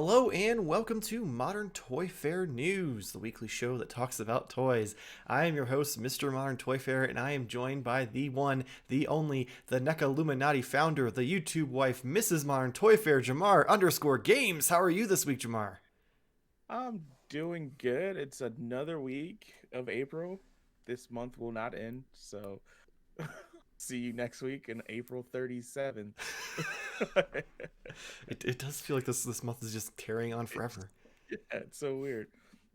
Hello and welcome to Modern Toy Fair News, the weekly show that talks about toys. I am your host, Mr. Modern Toy Fair, and I am joined by the one, the only, the NECA Illuminati founder, the YouTube wife, Mrs. Modern Toy Fair, Jamar_Games. How are you this week, Jamar? I'm doing good. It's another week of April. This month will not end, so see you next week in April 37th. It does feel like this month is just carrying on forever. It's so weird.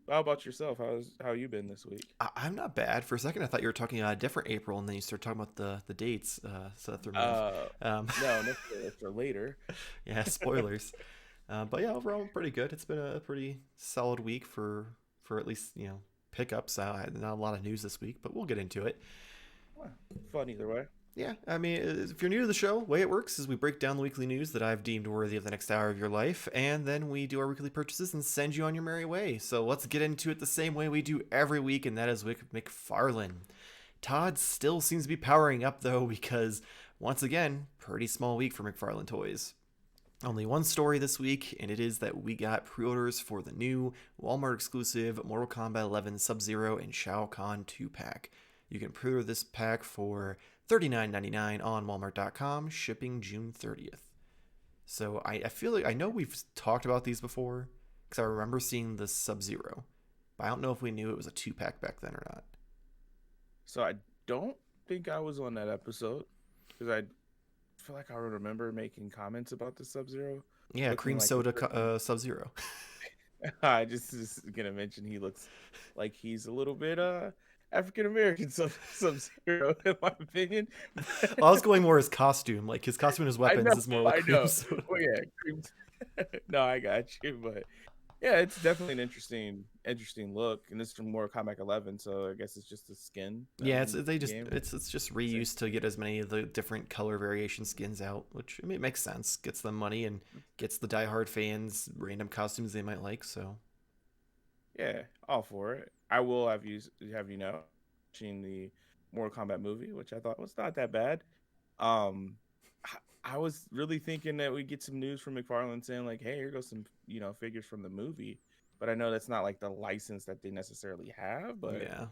How about yourself? How you been this week? I'm not bad. For a second, I thought you were talking a different April, and then you started talking about the dates, so that threw me off. Uh, Um, no, next for later. yeah, spoilers. But yeah, overall pretty good. It's been a pretty solid week for at least pickups. Not a lot of news this week, but we'll get into it. Well, fun either way. Yeah, I mean, if you're new to the show, the way it works is we break down the weekly news that I've deemed worthy of the next hour of your life, and then we do our weekly purchases and send you on your merry way. So let's get into it the same way we do every week, and that is with Mcfarlane. Todd still seems to be powering up though, because once again, pretty small week for Mcfarlane Toys. Only one story this week, and it is that we got pre-orders for the new Walmart exclusive Mortal Kombat 11 Sub-Zero and Shao Kahn 2-pack. You can pre-order this pack for $39.99 on Walmart.com, shipping June 30th. So I feel like I know we've talked about these before, because I remember seeing the Sub-Zero, but I don't know if we knew it was a 2-pack back then or not. So I don't think I was on that episode because I feel like I remember making comments about the Sub-Zero Yeah, looking cream like a soda certain Sub-Zero. I just gonna mention he looks like he's a little bit African American sub zero in my opinion. Well, I was going more his costume. Like his costume and his I know, weapons is more like I cream know. soda. Well, yeah, no, I got you, but yeah, it's definitely an interesting look, and this is from Mortal Kombat 11, so I guess it's just the skin Yeah, in they the just game. it's just reused to get as many of the different color variation skins out, which I mean it makes sense. Gets them money and gets the diehard fans random costumes they might like. So Yeah, all for it. I will have you know, watching the Mortal Kombat movie, which I thought was not that bad. Um, I was really thinking that we get some news from McFarlane saying like, "Hey, here goes some figures from the movie," but I know that's not like the license that they necessarily have. But yeah,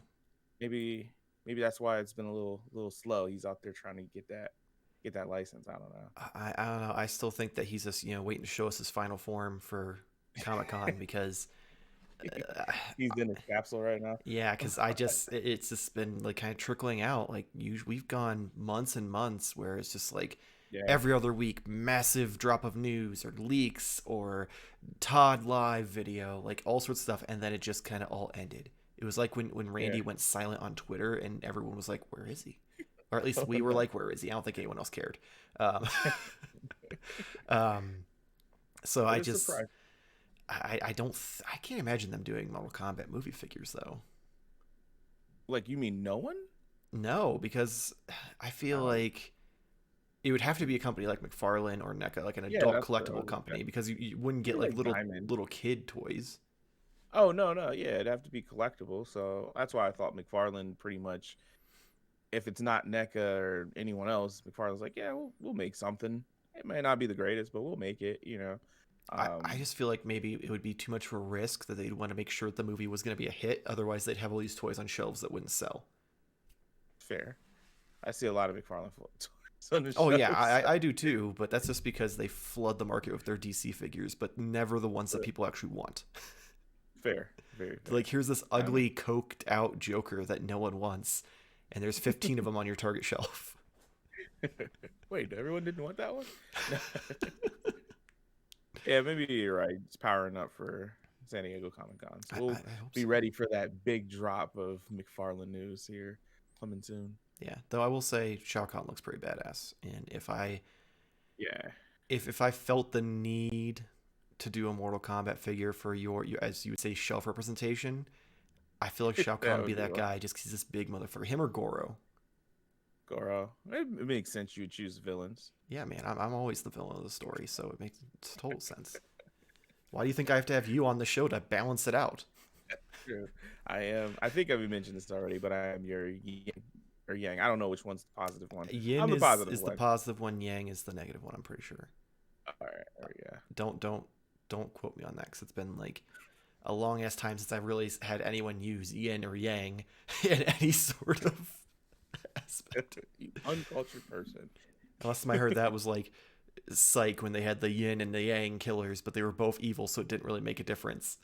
maybe that's why it's been a little slow. He's out there trying to get that license. I don't know. I don't know. I still think that he's just waiting to show us his final form for Comic Con because He's in his capsule right now. yeah, because it's just been like kind of trickling out. Like we've gone months and months where it's just like Yeah, every other week, massive drop of news or leaks or Todd live video, like all sorts of stuff, and then it just kind of all ended. It was like when yeah. Randy went silent on Twitter and everyone was like, "Where is he?" Or at least Oh we were no. like, "Where is he?" I don't think anyone else cared. Um, um, so What a surprise. I don't I can't imagine them doing Mortal Kombat movie figures though. Like, you mean no one? No, because I feel Oh, like it would have to be a company like McFarlane or NECA, like an yeah, adult that's what I collectible was company, expecting. because you wouldn't get Maybe like like little Diamond. little kid toys. Oh no, no, yeah, it'd have to be collectible. So that's why I thought McFarlane pretty much, if it's not NECA or anyone else, McFarlane's like, yeah, we'll make something. It may not be the greatest, but we'll make it. I Um, just feel like maybe it would be too much of a risk that they'd want to make sure that the movie was going to be a hit. Otherwise, they'd have all these toys on shelves that wouldn't sell. fair. I see a lot of McFarlane toys on the Oh yeah, shelves. I do too, but that's just because they flood the market with their DC figures, but never the ones that people actually want. Fair, very Like fair. here's this I don't know. ugly coked out Joker that no one wants, and there's 15 of them on your Target shelf. Wait, everyone didn't want that one? Yeah, maybe you're right. It's powering up for San Diego Comic Con. So I we'll hope be so. ready for that big drop of McFarlane news here coming soon. Yeah, though I will say Shao Kahn looks pretty badass, and Yeah. if I felt the need to do a Mortal Kombat figure for your as you would say shelf representation, I feel like Shao Kahn That would be would be that one. guy just 'cause he's this big motherfucker. Him or Goro. Goro. It makes sense you would choose villains. Yeah, man, I'm always the villain of the story, so it makes total sense. Why do you think I have to have you on the show to balance it out? True. I am. I think I've mentioned this already, but I am your yin or yang. I don't know which one's the positive one. Yin I'm the positive is the one. positive one, Yang is the negative one. I'm pretty sure. All right. There we go. Don't don't quote me on that because it's been like a long ass time since I've really had anyone use yin or yang in any sort of aspect. You uncultured person. The last time I heard that was like Psych when they had the yin and the yang killers, but they were both evil, so it didn't really make a difference.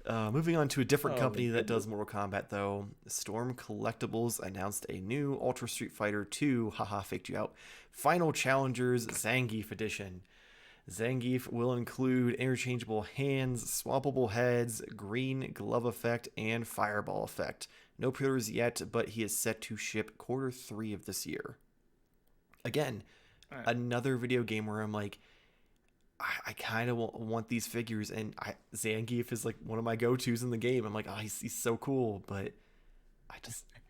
Moving on to a different company that does Mortal Kombat, though. Storm Collectibles announced a new Ultra Street Fighter 2, haha, faked you out, Final Challengers Zangief Edition. Zangief will include interchangeable hands, swappable heads, green glove effect, and fireball effect. No pre-orders yet, but he is set to ship Q3 of this year. Again, another video game where I'm like, I kind of want these figures, and Zangief is like one of my go-tos in the game. I'm like, oh, he's so cool, but I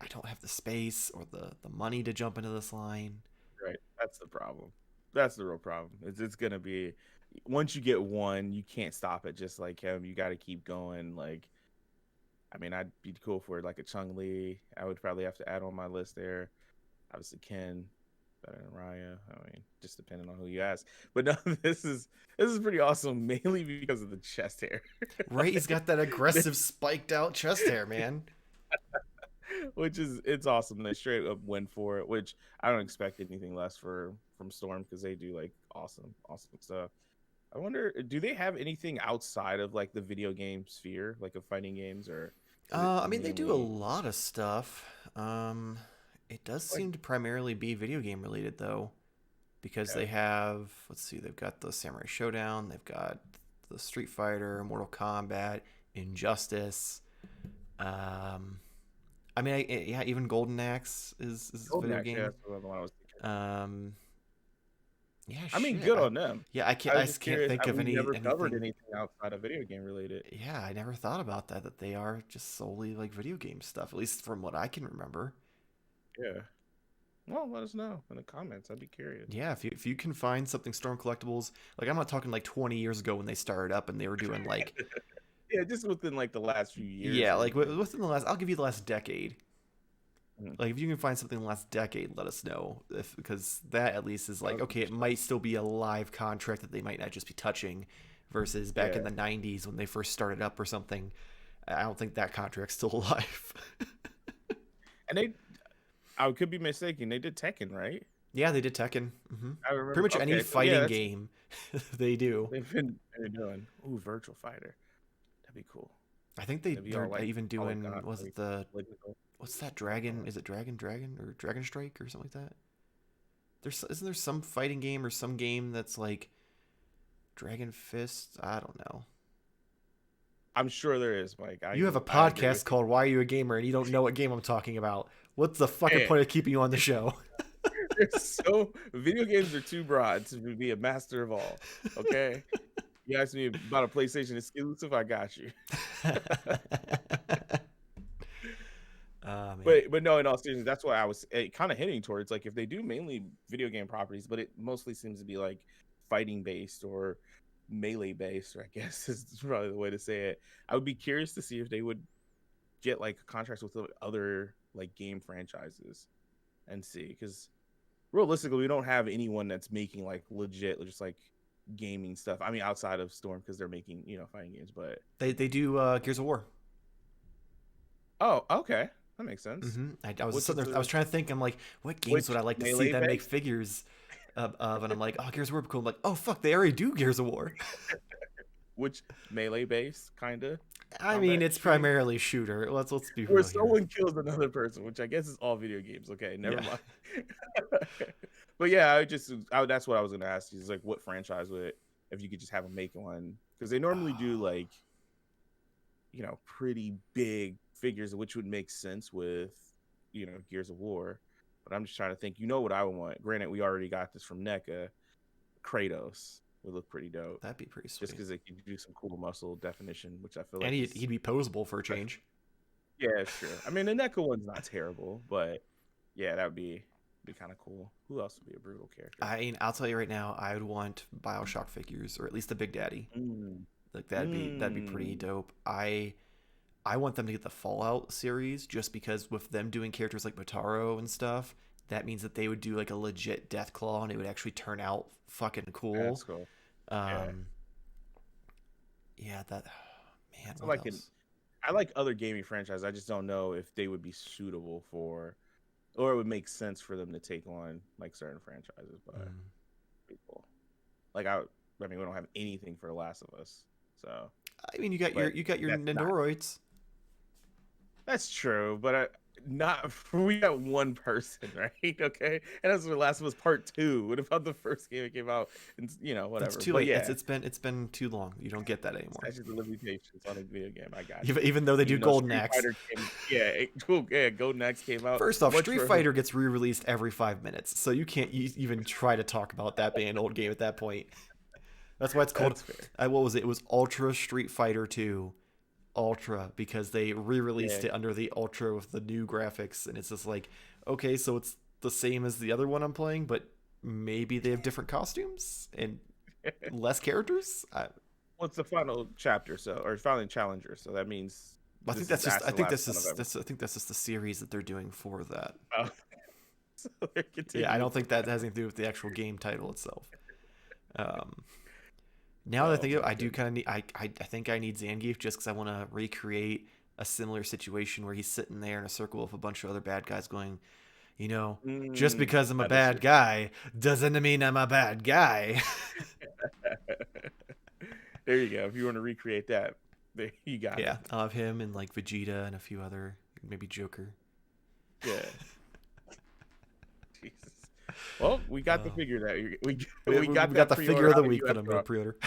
don't have the space or the money to jump into this line. Right, that's the problem. That's the real problem. It's gonna be, once you get one, you can't stop it. Just like him, you got to keep going. Like, I mean, I'd be cool for like a Chun-Li. I would probably have to add on my list there. Obviously, Ken, better than Raya. I mean, just depending on who you ask. But no, this is pretty awesome, mainly because of the chest hair. Right, he's got that aggressive spiked out chest hair, man. Which is, it's awesome. They straight up went for it, which I don't expect anything less from Storm, because they do like awesome stuff. I wonder, do they have anything outside of like the video game sphere, like of fighting games, or? I mean, they do a lot of stuff. It does seem to primarily be video game related, though, because they have, let's see, they've got the Samurai Showdown, they've got the Street Fighter, Mortal Kombat, Injustice. I mean, yeah, even Golden Axe is video game. Yeah, that's the one I was thinking. Yeah, I mean, good on them. Yeah, I can't think of never covered anything outside of video game related. Yeah, I never thought about that they are just solely like video game stuff, at least from what I can remember. Yeah. Well, let us know in the comments. I'd be curious. Yeah, if you can find something Storm Collectibles, like I'm not talking like 20 years ago when they started up and they were doing like yeah, just within like the last few years. Yeah, like within the last, I'll give you the last decade. Like if you can find something in the last decade, let us know, because that at least is like, okay, it might still be a live contract that they might not just be touching, versus back in the 90s when they first started up or something. I don't think that contract's still alive. And I could be mistaken, they did Tekken, right? Yeah, they did Tekken. I remember. Pretty much any fighting game they do. They've been doing. Ooh, Virtual Fighter. That'd be cool. I think they're like, even doing, was like, it the, what's that dragon? Is it Dragon or Dragon Strike or something like that? Isn't there some fighting game or some game that's like Dragon Fist? I don't know. I'm sure there is, Mike. You have a podcast called Why Are You a Gamer, and you don't know what game I'm talking about. What's the fucking point of keeping you on the show? Video games are too broad to be a master of all. Okay. You asked me about a PlayStation exclusive, I got you. But no, in all seriousness, that's why I was kind of hitting towards, like, if they do mainly video game properties, but it mostly seems to be like fighting based or melee based, or I guess is probably the way to say it. I would be curious to see if they would get like contracts with other like game franchises and see, because realistically, we don't have anyone that's making like legit, just like gaming stuff. I mean, outside of Storm, because they're making, fighting games, but they do Gears of War. Oh, okay, that makes sense. I was trying to think. I'm like, what games would I like to see them make figures of? And I'm like, oh, Gears of War would be cool. I'm like, oh fuck, they already do Gears of War. Which melee based, kind of. I mean, it's primarily shooter. Let's be real. Where someone kills another person, which I guess is all video games. Okay, never mind. But yeah, that's what I was gonna ask you. Is like, what franchise would it, if you could just have them make one? Because they normally do like, pretty big figures, which would make sense with, Gears of War. But I'm just trying to think. What I would want? Granted, we already got this from NECA. Kratos would look pretty dope. That'd be pretty sweet. Just because they could do some cool muscle definition, which I feel like. And he'd be posable for a change. Yeah, sure. I mean, the NECA one's not terrible, but yeah, that would be kind of cool. Who else would be a brutal character? I mean, I'll tell you right now, I would want BioShock figures, or at least the Big Daddy. Like that'd be pretty dope. I want them to get the Fallout series, just because with them doing characters like Motaro and stuff, that means that they would do like a legit Deathclaw, and it would actually turn out fucking cool. That's cool. Yeah, that man. So What else? I like other gaming franchises. I just don't know if they would be suitable for, or it would make sense for them to take on like certain franchises. But pretty cool. Like I mean, we don't have anything for The Last of Us, so. I mean, you got your Nendoroids. That's true, but not we got one person, right? Okay, and that's The Last of Us Part 2. What about the first game that came out? And whatever. That's too late. Yeah. It's been too long. You don't get that anymore. That's just the limitations on a video game. I got it. Even though they do Golden Axe. Golden Axe came out. First off, Street Fighter gets re-released every 5 minutes, so you can't even try to talk about that being an old game at that point. That's why it's called. What was it? It was Ultra Street Fighter 2. Ultra, because they re-released it under the Ultra with the new graphics, and it's just like, okay, so it's the same as the other one I'm playing, but maybe they have different costumes and less characters. Well, it's the final chapter, or final challenger, so that means I think that's just the series that they're doing for that. Oh. So yeah, I don't think that has anything to do with the actual game title itself. Now that I think of it, I do kind of need. I think I need Zangief just because I want to recreate a similar situation where he's sitting there in a circle with a bunch of other bad guys, going, just because I'm a bad guy doesn't mean I'm a bad guy. There you go. If you want to recreate that, you got it. Yeah, I'll have him and like Vegeta and a few other, maybe Joker. Yeah. Jesus. Well, we got the figure that we got the figure of the week that I'm going to pre-order.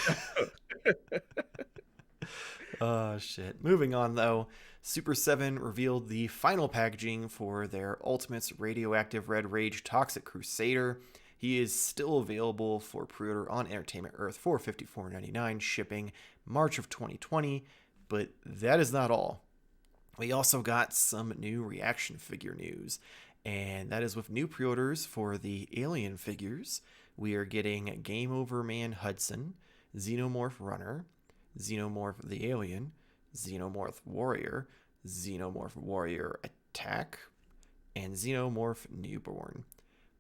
Oh shit. Moving on though, Super 7 revealed the final packaging for their Ultimates Radioactive Red Rage Toxic Crusader. He is still available for pre-order on Entertainment Earth for $54.99, shipping March of 2020. But that is not all. We also got some new reaction figure news, and that is with new pre-orders for the Alien figures. We are getting Game Over Man Hudson, Xenomorph Runner, Xenomorph the Alien, Xenomorph Warrior, Xenomorph Warrior Attack, and Xenomorph Newborn,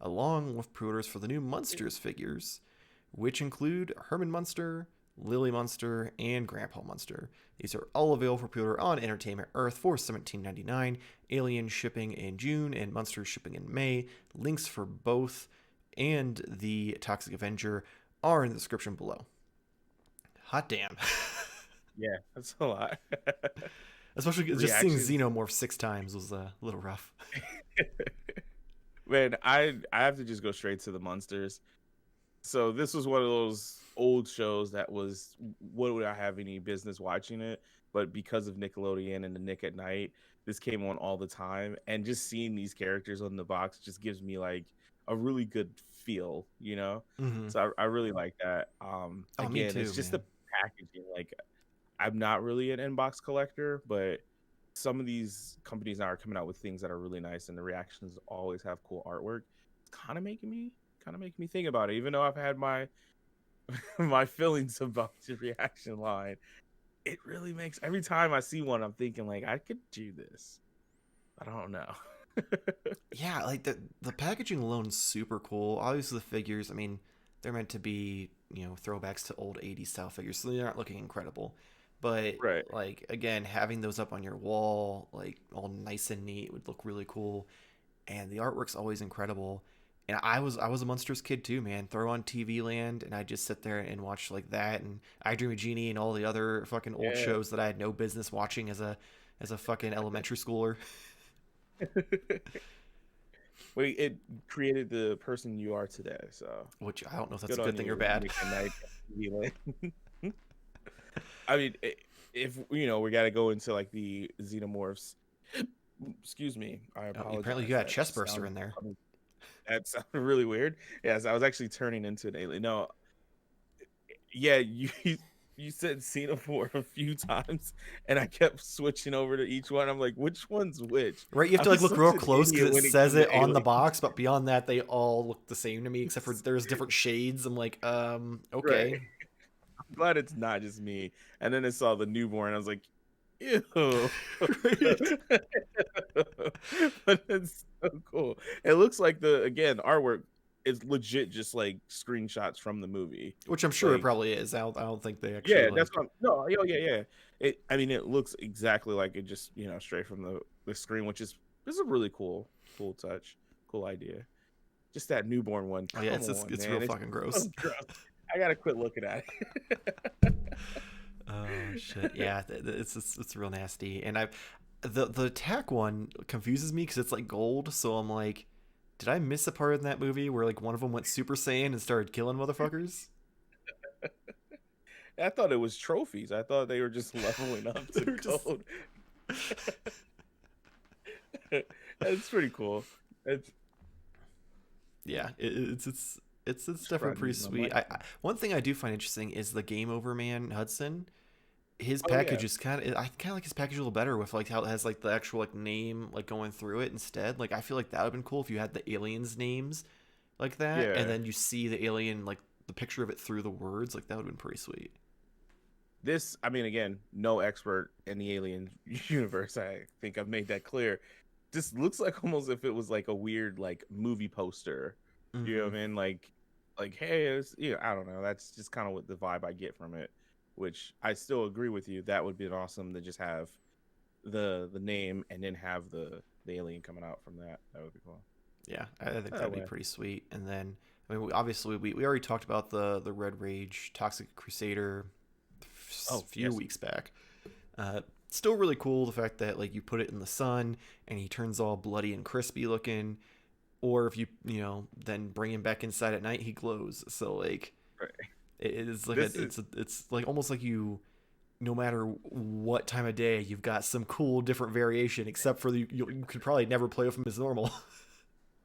along with pre-orders for the new Munsters figures, which include Herman Munster, Lily Munster, and Grandpa Munster. These are all available for pre-order on Entertainment Earth for $17.99. Alien shipping in June and Munster shipping in May. Links for both and the Toxic Avenger are in the description below. Hot damn. Yeah, that's a lot. Especially just seeing Xenomorph 6 times was a little rough. Man, I have to just go straight to the Munsters. So this was one of those old shows that was, what would I have any business watching it? But because of Nickelodeon and the Nick at Night, this came on all the time. And just seeing these characters on the box just gives me like a really good feel, Mm-hmm. So I really like that. Again, me too, it's just the packaging. Like, I'm not really an inbox collector, but some of these companies now are coming out with things that are really nice, and the reactions always have cool artwork. It's kind of making me think about it, even though I've had my feelings about the reaction line. It really makes, every time I see one, I'm thinking like, I could do this. I don't know. Yeah, like the packaging alone is super cool. Obviously the figures, I mean, they're meant to be, throwbacks to old 80s style figures, so they aren't looking incredible. But like, again, having those up on your wall, like all nice and neat, would look really cool. And the artwork's always incredible. And I was a Munsters kid too, man. Throw on TV Land, and I just sit there and watch like that, and I Dream of Jeannie, and all the other fucking old shows that I had no business watching as a fucking elementary schooler. Wait, it created the person you are today, so. Which I don't know if that's a good thing or bad. I mean, if we got to go into like the Xenomorphs. Excuse me, I apologize. Apparently, you got a chest burster in there. That sounded really weird. Yes, I was actually turning into an alien. No, yeah, you said Xenomorph a few times, and I kept switching over to each one. I'm like, which one's which? Right, you have to like look real close because it says it on the box, but beyond that, they all look the same to me, except for there's different shades. I'm like, okay. Right. I'm glad it's not just me. And then I saw the Newborn. I was like, Ew. Right? But it's so cool. It looks like the again artwork is legit, just like screenshots from the movie. Which I'm sure it Like, probably is. I don't think they actually yeah, that's like. what no, yeah. I mean, it looks exactly like it, just straight from the screen, which is this is a really cool touch, cool idea. Just that newborn one. Oh yeah, Come on, it's real man, it's fucking so gross. gross. I gotta quit looking at it. Oh shit, yeah, it's real nasty. And the attack one confuses me because it's like gold, so I'm like, did I miss a part in that movie where like one of them went Super Saiyan and started killing motherfuckers? I thought it was trophies. I thought they were just leveling up to They were just gold. That's pretty cool. It's yeah, it's definitely pretty grungy, I'm sweet. like, One thing I do find interesting is the Game Over Man Hudson. His oh yeah, package is I kind of like his package a little better with like how it has like the actual like name like going through it instead. Like I feel like that would have been cool if you had the aliens names like that, and yeah. then you see the alien like the picture of it through the words. Like that would have been pretty sweet. This, I mean, again, no expert in the alien universe. I think I've made that clear. This looks like almost if it was like a weird like movie poster. You know Hmm. what I mean? Like hey, it's, I don't know. That's just kind of what the vibe I get from it. Which I still agree with you. That would be awesome to just have the name and then have the alien coming out from that. That would be cool. Yeah, I think That that'd be way. pretty sweet. And then I mean, obviously we already talked about the Red Rage Toxic Crusader a Oh few yes. weeks back. Uh, Still really cool the fact that like you put it in the sun and he turns all bloody and crispy looking, or if you then bring him back inside at night, he glows. So like Right. it is like This is it's like almost like you, no matter what time of day, you've got some cool different variation. Except for you could probably never play with him as normal.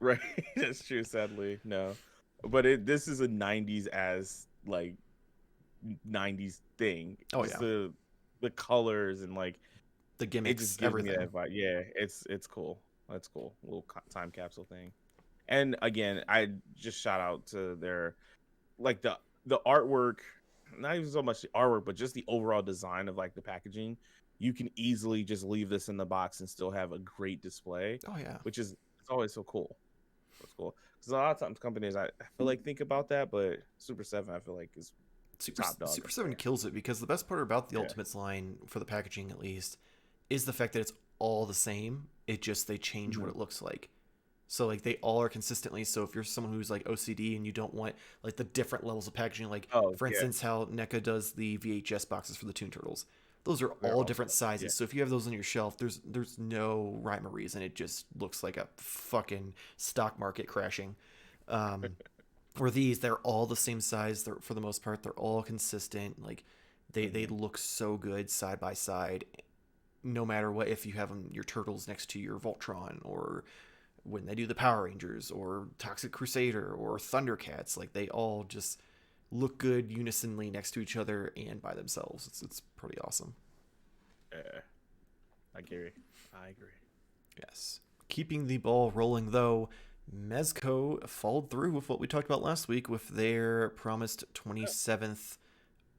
right. That's true. Sadly, no. But this is a '90s as like '90s thing. Oh Just yeah, the colors and like the it just gimmicks, gives me everything. that vibe. Yeah, it's cool. That's cool. Little time capsule thing. And again, I just shout out to their like the artwork, not even so much the artwork, but just the overall design of like the packaging. You can easily just leave this in the box and still have a great display, Oh yeah. which is it's always so cool. It's cool because a lot of times companies I feel like think about that, but Super Seven I feel like is top dog Super up 7 there. kills it because the best part about the Yeah. Ultimates line, for the packaging at least, is the fact that it's all the same. It just they change what Mhm. it looks like. So like they all are consistently. So if you're someone who's like OCD and you don't want like the different levels of packaging, like Oh for yeah, instance how NECA does the VHS boxes for the Toon Turtles, those are they're all all different yeah. sizes. So if you have those on your shelf, there's no rhyme or reason. It just looks like a fucking stock market crashing. Um, or these, they're all the same size. They're for the most part, they're all consistent. Like they Mhm. look so good side by side, no matter what. If you have them, your turtles next to your Voltron, or when they do the Power Rangers, or Toxic Crusader, or Thundercats, like they all just look good unisonly next to each other and by themselves. It's pretty awesome. Yeah, I agree. I agree. Yes. Keeping the ball rolling, though, Mezco followed through with what we talked about last week with their promised 27th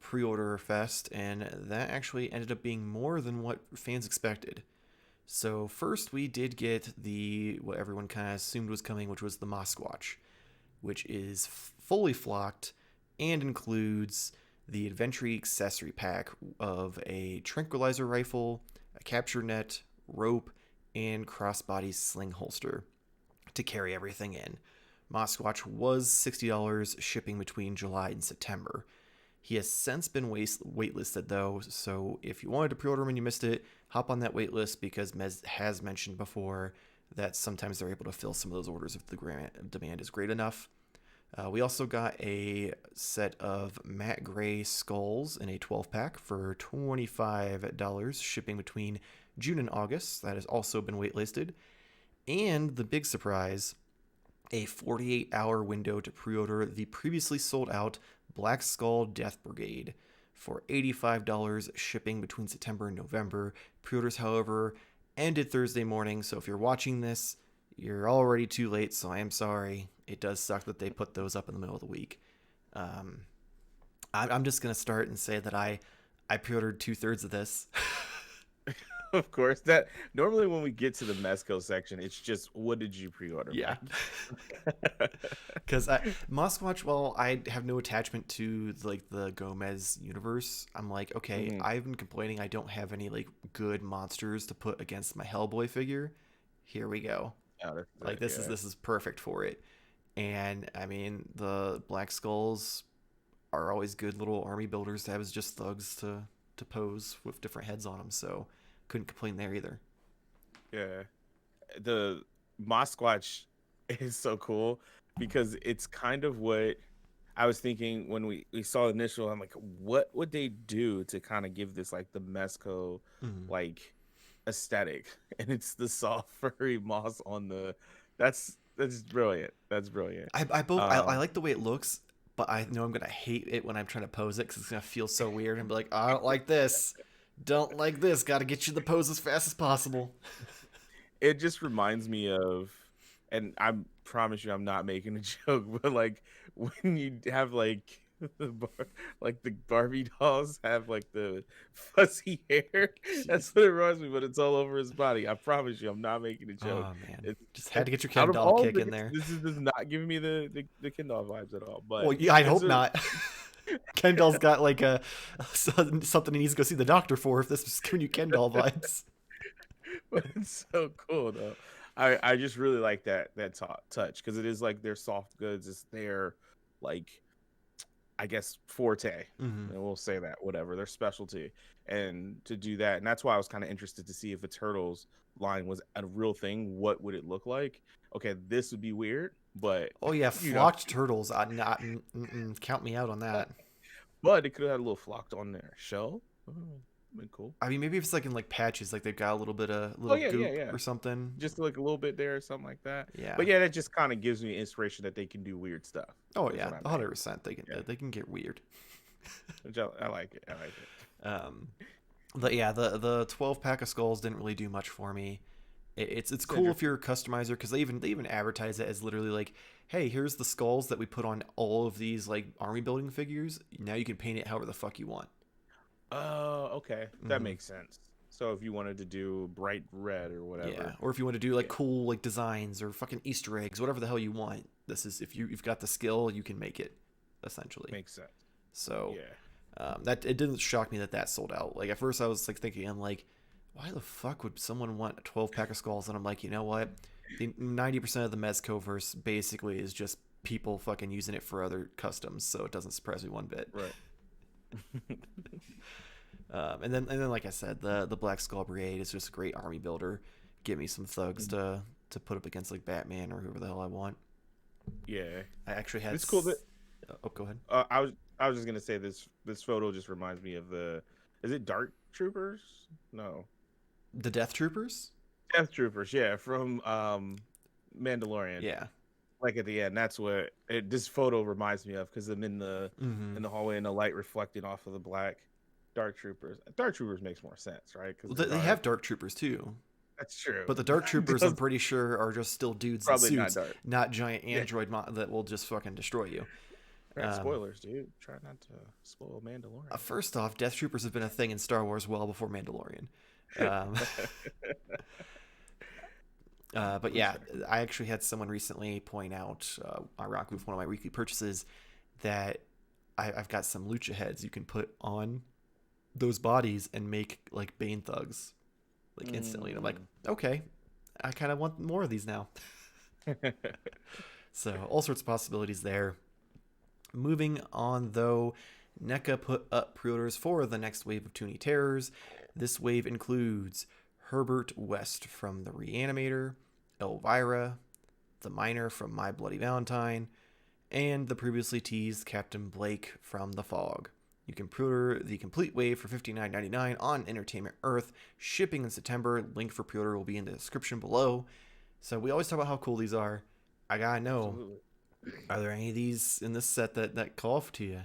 pre-order fest, and that actually ended up being more than what fans expected. So first we did get the what everyone kind of assumed was coming, which was the Mossquatch, which is fully flocked and includes the adventure accessory pack of a tranquilizer rifle, a capture net, rope, and crossbody sling holster to carry everything in. Mossquatch was $60 shipping between July and September. He has since been waitlisted though, so if you wanted to pre-order him and you missed it, hop on that waitlist because Mez has mentioned before that sometimes they're able to fill some of those orders if the demand is great enough. We also got a set of matte gray skulls in a 12 pack for $25 shipping between June and August. That has also been waitlisted. And the big surprise, a 48-hour window to pre-order the previously sold out Black Skull Death Brigade for $85 shipping between September and November. Pre-orders, however, ended Thursday morning, so if you're watching this, you're already too late, so I am sorry. It does suck that they put those up in the middle of the week. Um, I'm just going to start and say that I pre-ordered two-thirds of this. Of course. That normally when we get to the Mezco section, it's just what did you pre-order, Yeah. Mike? Because Mossquatch, well, I have no attachment to like the Gomez universe. I'm like, okay, Mhm. I've been complaining I don't have any like good monsters to put against my Hellboy figure. Here we go. Oh, that's Like it, yeah. this is perfect for it. And I mean, the Black Skulls are always good little army builders to have as just thugs to pose with different heads on them. So couldn't complain there either. Yeah. The Mossquatch is so cool because it's kind of what I was thinking when we saw the initial. I'm like, what would they do to kind of give this like the Mezco Mm. like aesthetic? And it's the soft furry moss on the. That's brilliant. That's brilliant. I Um, like the way it looks, but I know I'm gonna hate it when I'm trying to pose it because it's gonna feel so weird and be like, I don't like this, don't like this. Got to get you the pose as fast as possible. it just reminds me of, and I promise you I'm not making a joke, but like when you have like like the Barbie dolls have like the fuzzy hair. Jeez. That's what it reminds me, but it's all over his body. I promise you I'm not making a joke. Oh man, It's just had to get your out Ken of doll all kick the in there. this is not giving me the Ken doll vibes at all, but Well, yeah, I it's hope a not. Ken doll's got like a something he needs to go see the doctor for if this is giving you Ken doll vibes. but it's so cool though. I just really like that touch because it is like their soft goods. It's their like I guess forte, Hmm. and we'll say that whatever their specialty, and to do that, and that's why I was kind of interested to see if a Turtles line was a real thing. What would it look like? Okay, this would be weird, but Oh yeah, you know, flocked turtles. Not count me out on that. but it could have had a little flocked on their shell. Oh, been cool. I mean, maybe if it's like in like patches, like they've got a little bit of Oh little yeah, yeah, goop yeah. or something. Just like a little bit there or something like that. Yeah. But yeah, that just kind of gives me inspiration that they can do weird stuff. Oh Is yeah, what I mean. 100%. Yeah, They can get weird. which I like it. I like it. Um, but yeah, the 12 pack of skulls didn't really do much for me. It's It's cool interesting. if you're a customizer because they even advertise it as literally like, hey, here's the skulls that we put on all of these like army building figures. Now you can paint it however the fuck you want. Oh, okay, that Hmm. makes sense. So if you wanted to do bright red or Yeah, whatever, or if you want to do like yeah, cool like designs or fucking Easter eggs, whatever the hell you want. This is if you've got the skill, you can make it essentially. makes sense. So Yeah, that it didn't shock me that that sold out. Like at first I was like thinking, I'm like, why the fuck would someone want a 12 pack of skulls? And I'm like, you know what? The 90% of the Mezco verse basically is just people fucking using it for other customs, so it doesn't surprise me one bit. right. And then like I said, the Black Skull Brigade is just a great army builder. Give me some thugs to put up against like Batman or whoever the hell I want. Yeah, I actually had. it's cool that Oh, go ahead. I was just gonna say this photo just reminds me of the is it Dark Troopers? No, The Death Troopers. Death Troopers. Yeah, from Mandalorian. Yeah. Like at the end, that's what this photo reminds me of because I'm Mm-hmm. in the hallway and the light reflecting off of the black Dark Troopers. Dark Troopers makes more sense, right? Because Well, they're they have dark. Dark Troopers too. That's true. But the Dark It Troopers, I'm does pretty sure, are just still dudes in probably not suits, dark. not giant Yeah. android that will just fucking destroy you. Right, Um, spoilers, dude. Try not to spoil Mandalorian. First off, Death Troopers have been a thing in Star Wars well before Mandalorian. Um, but That's yeah, fair. I actually had someone recently point out, ironically with one of my weekly purchases, that I've got some lucha heads you can put on those bodies and make like Bane thugs like instantly. And I'm like, okay, I kind of want more of these now. So all sorts of possibilities there. Moving on though, NECA put up pre-orders for the next wave of Toonie Terrors. This wave includes Herbert West from The Reanimator, Elvira, the Miner from My Bloody Valentine, and the previously teased Captain Blake from The Fog. You can pre-order the complete wave for $59.99 on Entertainment Earth, shipping in September. Link for pre-order will be in the description below. So we always talk about how cool these are. I gotta know, Absolutely. are there any of these in this set that call to you?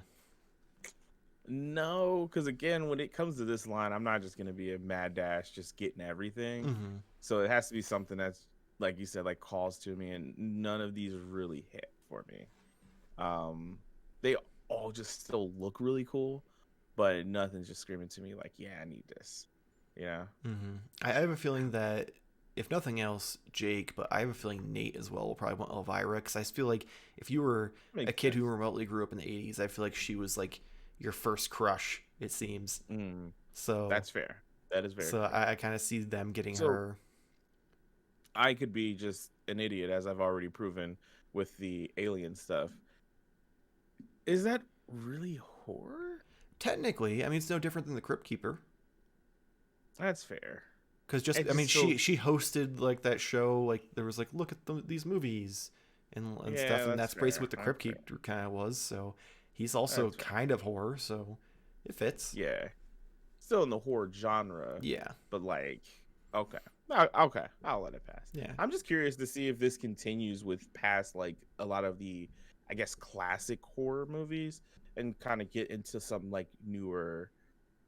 No, because again, when it comes to this line, I'm not just gonna be a mad dash just getting everything. Mm-hmm. So it has to be something that's like you said, like calls to me, and none of these really hit for me. They all just still look really cool, but nothing's just screaming to me like, yeah, I need this. You know. I have a feeling that if nothing else, Jake, but I have a feeling Nate as well will probably want Elvira, because I feel like if you were a Makes kid who sense. remotely grew up in the 80s, I feel like she was like your first crush, it seems. Mm, So that's fair. That is very so fair. I kind of see them getting So her. I could be just an idiot, as I've already proven with the alien stuff. Is that really horror? Technically, I mean, it's no different than the Crypt Keeper. That's fair. Because just, It I mean, just feels, she hosted like that show, like there was like, look at these movies and stuff, yeah, and that's that's basically fair. what the That's Crypt fair. Keeper kind of was. So he's also That's fair. kind of horror, so it fits. Yeah, still in the horror genre, Yeah, but like, okay, okay, I'll let it pass. yeah. I'm just curious to see if this continues with past like a lot of the, I guess, classic horror movies, and kind of get into some like newer,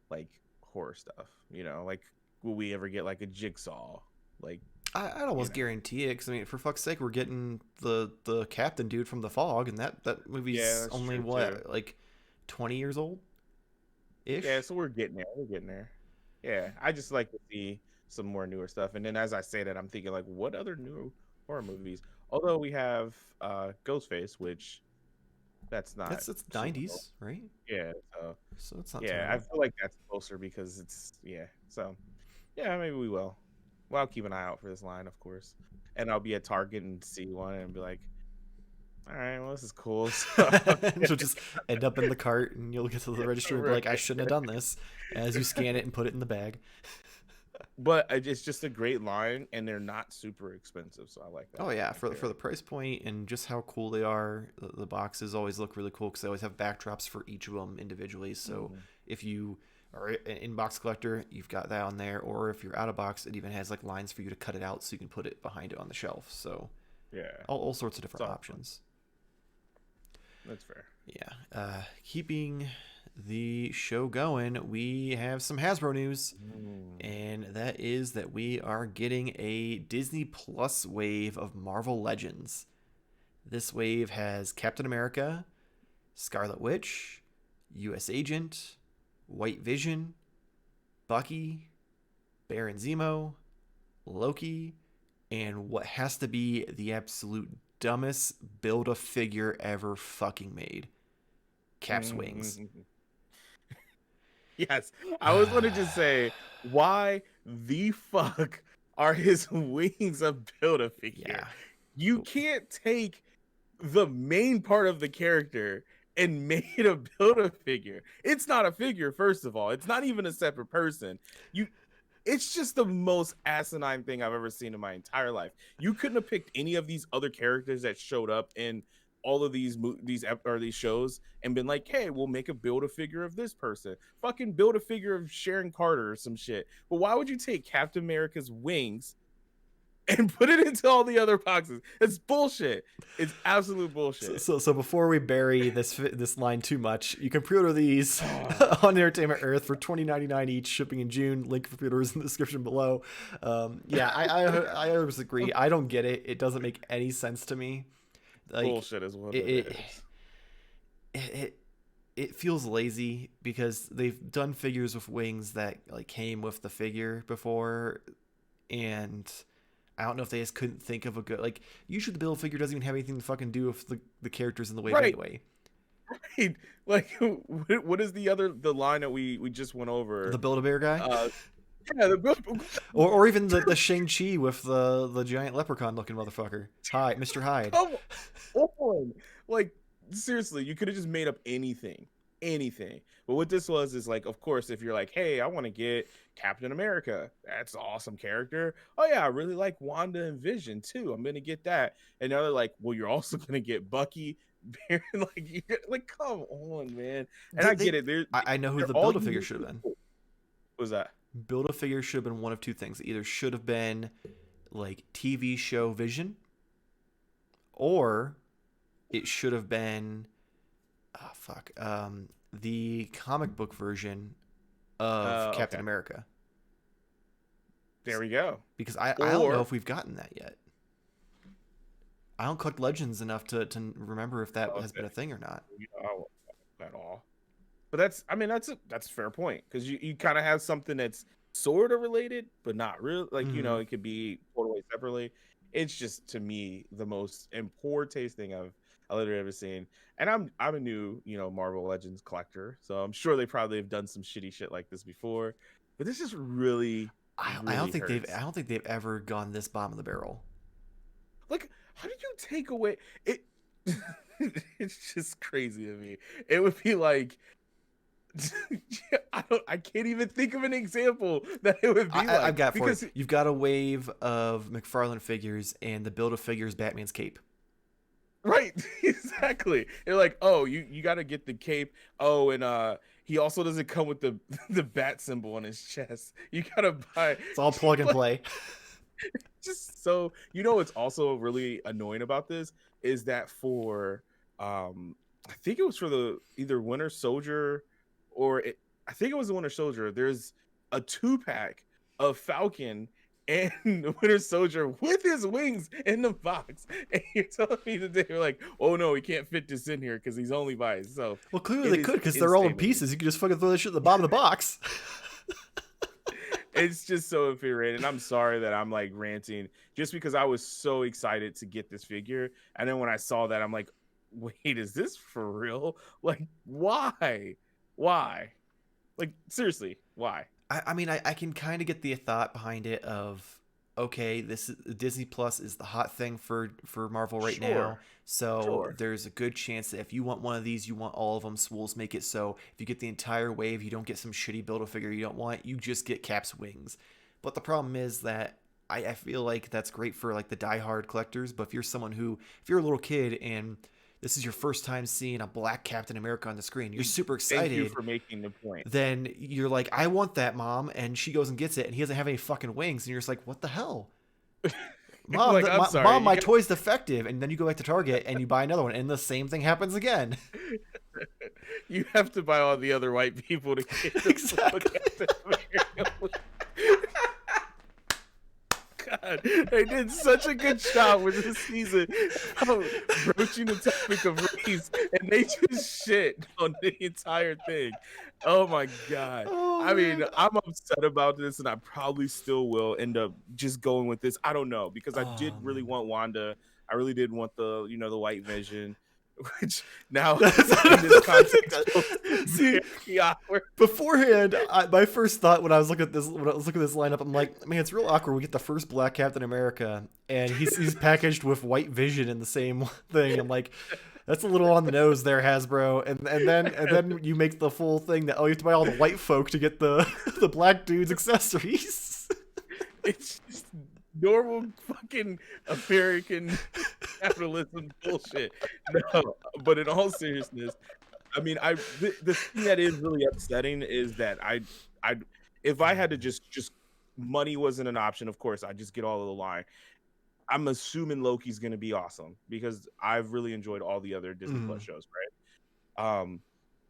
like horror stuff. You know, like will we ever get like a Jigsaw? Like, I'd you almost know, guarantee it, because I mean, for fuck's sake, we're getting the captain dude from The Fog, and that yeah, movie's that's only true too. what, like 20 years old Yeah, ish. so we're getting there. We're getting there. Yeah, I just like to see some more newer stuff. And then as I say that, I'm thinking like, what other new horror movies? Although we have Ghostface, which that's not It's super. 90s, right? Yeah, so So it's not yeah, I terrible. feel like that's closer because it's yeah. So yeah, maybe we will. Well, I'll keep an eye out for this line, of course, and I'll be at Target and see one and be like, all right, well, this is cool. So And she'll just end up in the cart, and you'll get to the register and be right. like, I shouldn't have done this, as you scan it and put it in the bag. But it's just a great line, and they're not super expensive, so I like Oh that. yeah, I for actually the price point and just how cool they are, the boxes always look really cool, because they always have backdrops for each of them individually. So like. if you are an in-box collector, you've got that on there, or if you're out of box, it even has like lines for you to cut it out so you can put it behind it on the shelf. So Yeah, all sorts of it's different all fun. options. That's fair. Yeah. Keeping the show going, we have some Hasbro news, Mm. and that is that we are getting a Disney Plus wave of Marvel Legends. This wave has Captain America, Scarlet Witch, U.S. Agent, White Vision, Bucky, Baron Zemo, Loki, and what has to be the absolute dumbest build-a-figure ever fucking made, Cap's wings. Mm. Yes, I was going to just say, why the fuck are his wings a build a figure? Yeah. You can't take the main part of the character and make it a build a figure. It's not a figure, first of all. It's not even a separate person. You It's just the most asinine thing I've ever seen in my entire life. You couldn't have picked any of these other characters that showed up in all of these shows and been like, "Hey, we'll make a build a figure of this person. Fucking build a figure of Sharon Carter or some shit." But why would you take Captain America's wings and put it into all the other boxes? It's bullshit. It's absolute bullshit. So before we bury this line too much, you can pre-order these on Entertainment Earth for $20.99 each, shipping in June. Link for pre-orders in the description below. Yeah, I always agree. I don't get it. It doesn't make any sense to me. Like Bullshit is what it it it is. it, it feels lazy, because they've done figures with wings that like came with the figure before, and I don't know if they just couldn't think of a good, like, usually the build figure doesn't even have anything to fucking do with the characters in the wave Right. anyway. Right. Like, what is the line that we just went The over? Build-A-Bear guy, Uh, yeah, or even the Shang-Chi with the giant leprechaun looking motherfucker. Hi, Mr. Hyde. come on. Like, seriously, you could have just made up anything. But what this was is like, of course, if you're like, hey, I want to get Captain America, that's an awesome character. Oh yeah, I really like Wanda and Vision too. I'm gonna get that. And now they're like, well, you're also gonna get Bucky. Like, come on, man. And I get it. I know who They're the all Build-A-Figure unique should have been. people. What was that? Build-A-Figure should have been one of two things. It either should have been like TV show Vision, or it should have been the comic book version of Captain Okay. America. There we go. Because I don't know Or if we've gotten that yet. I don't collect Legends enough to remember if that has been okay, a thing or not. at all. But that's, I mean, that's a fair point, because you kind of have something that's sort of related, but not real. Like, you know, Mhm. it could be pulled away separately. It's just to me the most in poor taste thing I literally ever seen. And I'm a new, you know, Marvel Legends collector, so I'm sure they probably have done some shitty shit like this before. But this just really, I don't really think hurts. I don't think they've ever gone this bottom of the barrel. Like, how did you take away it? It's just crazy to me. It would be like I can't even think of an example that it would be I've like got for you. because You've got a wave of McFarlane figures and the build of figures Batman's cape. right, exactly. They're like, oh, you got to get the cape. Oh, and he also doesn't come with the the bat symbol on his chest. You gotta buy It's all plug and like play. just so you know. What's also really annoying about this is that for I think it was for the either Winter Soldier I think it was the Winter Soldier. There's a 2-pack of Falcon and the Winter Soldier with his wings in the box, and you're telling me that they were like, "Oh no, he can't fit this in here because he's only by himself." Well, clearly It they is could because they're all in insane to me. pieces. You could just fucking throw that shit at the bottom of the box. It's just so infuriating. And I'm sorry that I'm like ranting just because I was so excited to get this figure. And then when I saw that, I'm like, wait, is this for real? Like, why? Why? Like, seriously, why? I mean, I can kind of get the thought behind it of, okay, this is Disney Plus is the hot thing for Marvel right now. Sure, So sure. there's a good chance that if you want one of these, you want all of them. So we'll make it so if you get the entire wave, you don't get some shitty build a figure you don't want. You just get Cap's wings. But the problem is that I feel like that's great for like the diehard collectors. But if you're someone who, if you're a little kid and this is your first time seeing a black Captain America on the screen, you're super Thank you excited, for making the point. then you're like, I want that, mom, and she goes and gets it, and he doesn't have any fucking wings, and you're just like, what the hell, mom? Like, I'm sorry. Mom, my toy's defective, and then you go back to Target and you buy another one, and the same thing happens again. You have to buy all the other white people to get the Exactly. God, they did such a good job with this season of broaching the topic of race, and they just shit on the entire thing. Oh my God. Oh I mean, man. I'm upset about this, and I probably still will end up just going with this. I don't know, because I did Oh really man. want Wanda. I really did want the, you know, the White Vision, which now in this context feels See, very awkward. beforehand, my first thought when I was looking at this, when I was looking at this lineup, I'm like, man, it's real awkward. We get the first Black Captain America, and he's packaged with White Vision in the same thing. I'm like, that's a little on the nose there, Hasbro. And then you make the full thing that, oh, you have to buy all the white folk to get the the black dude's accessories. It's just normal fucking American capitalism bullshit. No, but in all seriousness, I mean, the thing that is really upsetting is that I if I had to just money wasn't an option, of course I'd just get all of the line. I'm assuming Loki's gonna be awesome because I've really enjoyed all the other Disney Plus Mm. shows, right?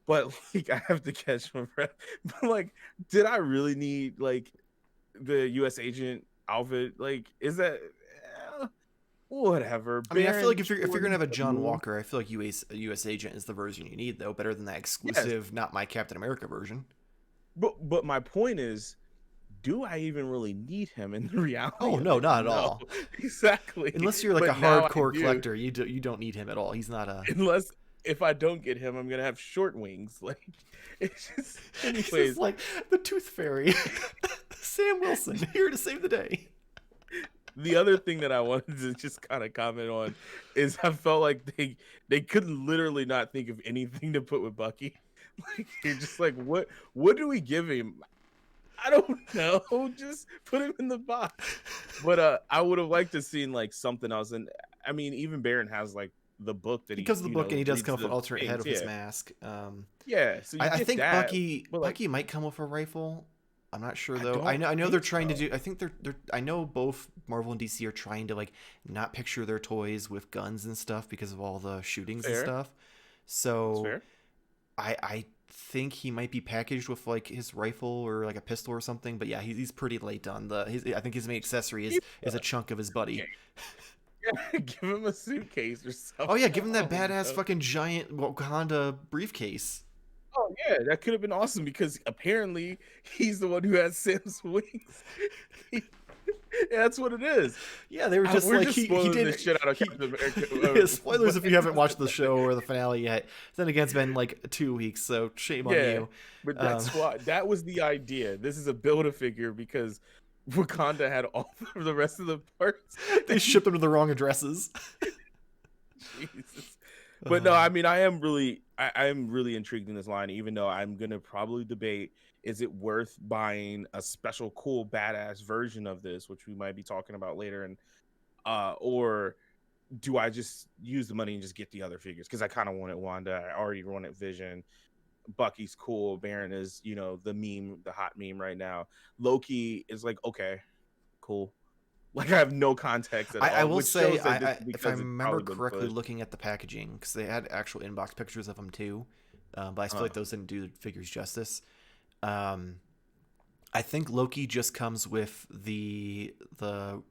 But like I have to catch my breath. But like, did I really need like the U.S. agent outfit? Like, is that whatever? I mean, I feel like Baron if you're gonna Jordan, have a the John moon. Walker, I feel like US agent is the version you need though, better than that Yes, exclusive, not my Captain America version. but my point is, do I even really need him in the reality Oh of no, it? not at No, all. exactly. Unless you're like a But now I hardcore do, collector, you don't need him at all. He's not a. unless if I don't get him, I'm gonna have short wings. Like, it's just, He's just anyways. like the Tooth Fairy, Sam Wilson, here to save the day. The other thing that I wanted to just kind of comment on is I felt like they could literally not think of anything to put with Bucky. Like, you're just like, what do we give him? I don't know. Just put him in the box. But I would have liked to seen like something else. And I mean, even Baron has like the book that He he, comes to the book and he does reads come with an the alternate head things. with his Yeah, mask. yeah. So you I get think that, Bucky but like, Bucky might come with a rifle. I'm not sure I though. don't I know they're think trying to so. do. I think they're. I know both Marvel and DC are trying to like not picture their toys with guns and stuff because of all the shootings and Fair, stuff. that's So fair. I think he might be packaged with like his rifle or like a pistol or something. But yeah, he's pretty late on the. I think his main accessory is a chunk of his buddy. Okay. Yeah, give him a suitcase or Oh yeah, something. give him I that don't badass know. fucking giant Wakanda briefcase. Oh yeah, that could have been awesome because apparently he's the one who has Sam's wings. That's what it is. Yeah, they were just We're like just he spoiling the did shit out of he Captain America. yeah, spoilers if you haven't watched the But- show or the finale yet. Then again, it's been like 2 weeks, so shame on yeah, you. but that's why that was the idea. This is a Build-A-Figure because Wakanda had all of the rest of the parts. They shipped them to the wrong addresses. Jesus. But no, I mean, I am really intrigued in this line, even though I'm gonna probably debate, is it worth buying a special cool badass version of this, which we might be talking about later, and or do I just use the money and just get the other figures? Because I kind of wanted Wanda, I already wanted Vision. Bucky's cool, Baron is, the meme, the hot meme right now. Loki is like, okay, cool. Like I have no context at all. I will which say, shows that this is if I because it's remember probably been correctly, pushed. looking at the packaging, because they had actual inbox pictures of them too, but I feel like those didn't do the figures justice. I think Loki just comes with the Oh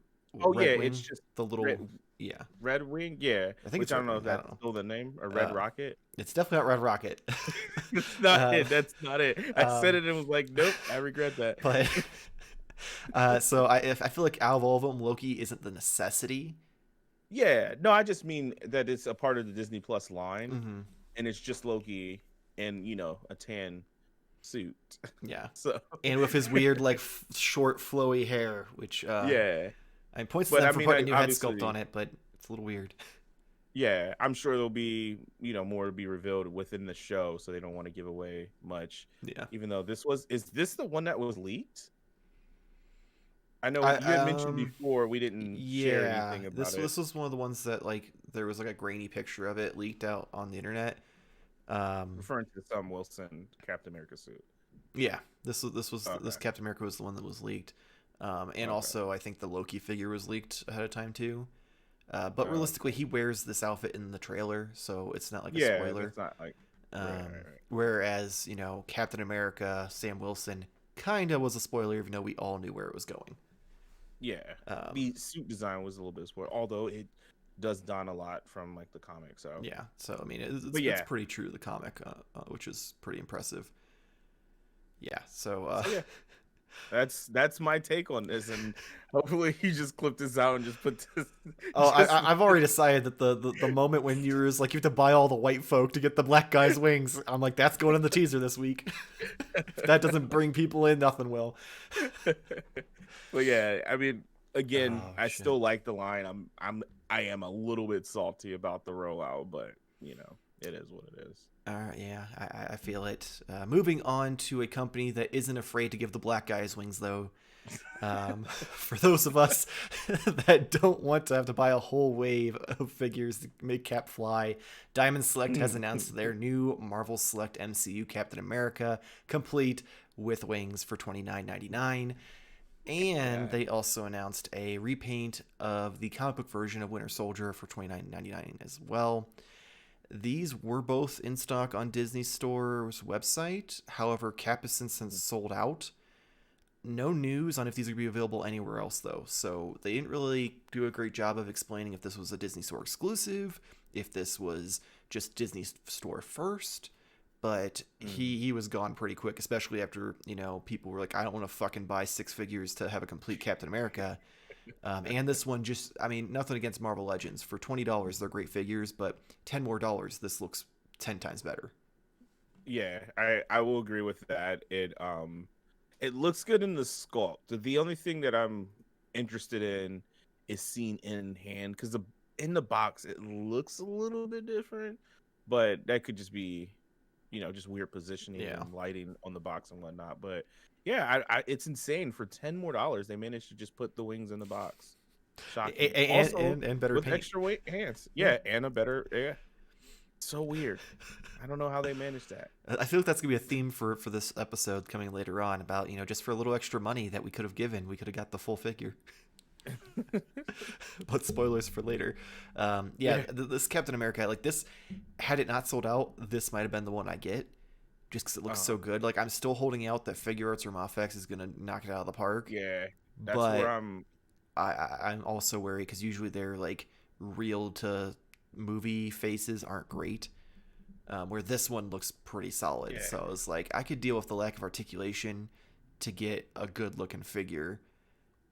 Red yeah, Wing, it's just the little yeah. Red Wing. Yeah, I think which it's I don't Red know if Wing, I that's don't know. still the name, or Red Rocket. It's definitely not Red Rocket. It's not it. Um, That's not it. I said it and was like, nope, I regret that. But so I feel like out of all of them, Loki isn't the necessity. Yeah, no, I just mean that it's a part of the Disney Plus line, Mm-hmm. and it's just Loki in a tan suit. Yeah, So and with his weird like short flowy hair, which yeah, I points to but them I for mean, putting a new head obviously, sculpt on it, but it's a little weird. yeah, I'm sure there'll be more to be revealed within the show, so they don't want to give away much. Yeah, Even though is this the one that was leaked? I know I you had mentioned before we didn't share yeah, anything about this was one of the ones that like there was like a grainy picture of it leaked out on the internet. referring to the Sam Wilson Captain America suit. Yeah, this was Okay. this Captain America was the one that was leaked, and Okay. also I think the Loki figure was leaked ahead of time too. But Okay. realistically, he wears this outfit in the trailer, so it's not like a Yeah, spoiler. it's not like right. Whereas Captain America, Sam Wilson, kinda was a spoiler, even though we all knew where it was going. Yeah, Um, the suit design was a little bit spoiled, although it does don a lot from like the comic. So yeah, so I mean, it's pretty true to the comic, which is pretty impressive. Yeah, so yeah, that's my take on this, and hopefully he just clipped this out and just put this. I've already decided that the moment when you was like you have to buy all the white folk to get the black guy's wings, I'm like that's going in the teaser this week. If that doesn't bring people in, nothing will. But yeah, I mean, again, Oh, I shit. still like the line. I am a little bit salty about the rollout, but it is what it is. Yeah, I feel it. Moving on to a company that isn't afraid to give the black guys wings, though. For those of us that don't want to have to buy a whole wave of figures to make Cap fly, Diamond Select has announced their new Marvel Select MCU Captain America, complete with wings for $29.99. And they also announced a repaint of the comic book version of Winter Soldier for $29.99 as well. These were both in stock on Disney Store's website. However, Cap has since sold out. No news on if these are going to be available anywhere else, though. So they didn't really do a great job of explaining if this was a Disney Store exclusive, if this was just Disney Store first. But he was gone pretty quick, especially after, people were like, I don't want to fucking buy 6 figures to have a complete Captain America. And this one just, I mean, nothing against Marvel Legends. For $20, they're great figures, but $10 more, this looks 10 times better. Yeah, I will agree with that. It looks good in the sculpt. The only thing that I'm interested in is seen in hand, because in the box it looks a little bit different, but that could just be just weird positioning and lighting on the box and whatnot. But yeah, it's insane. For $10 more, they managed to just put the wings in the box. Shocking. And better with paint. extra weight hands. Yeah, and a better So weird. I don't know how they managed that. I feel like that's gonna be a theme for this episode coming later on about just for a little extra money that we could have given, we could have got the full figure. But spoilers for later. This Captain America, like this, had it not sold out, this might have been the one I get, just because it looks so good. Like I'm still holding out that Figuarts or Mafex is gonna knock it out of the park. Yeah, that's but where I'm also worried because usually they're like real to movie faces aren't great. where this one looks pretty solid. Yeah. So it's like I could deal with the lack of articulation to get a good looking figure,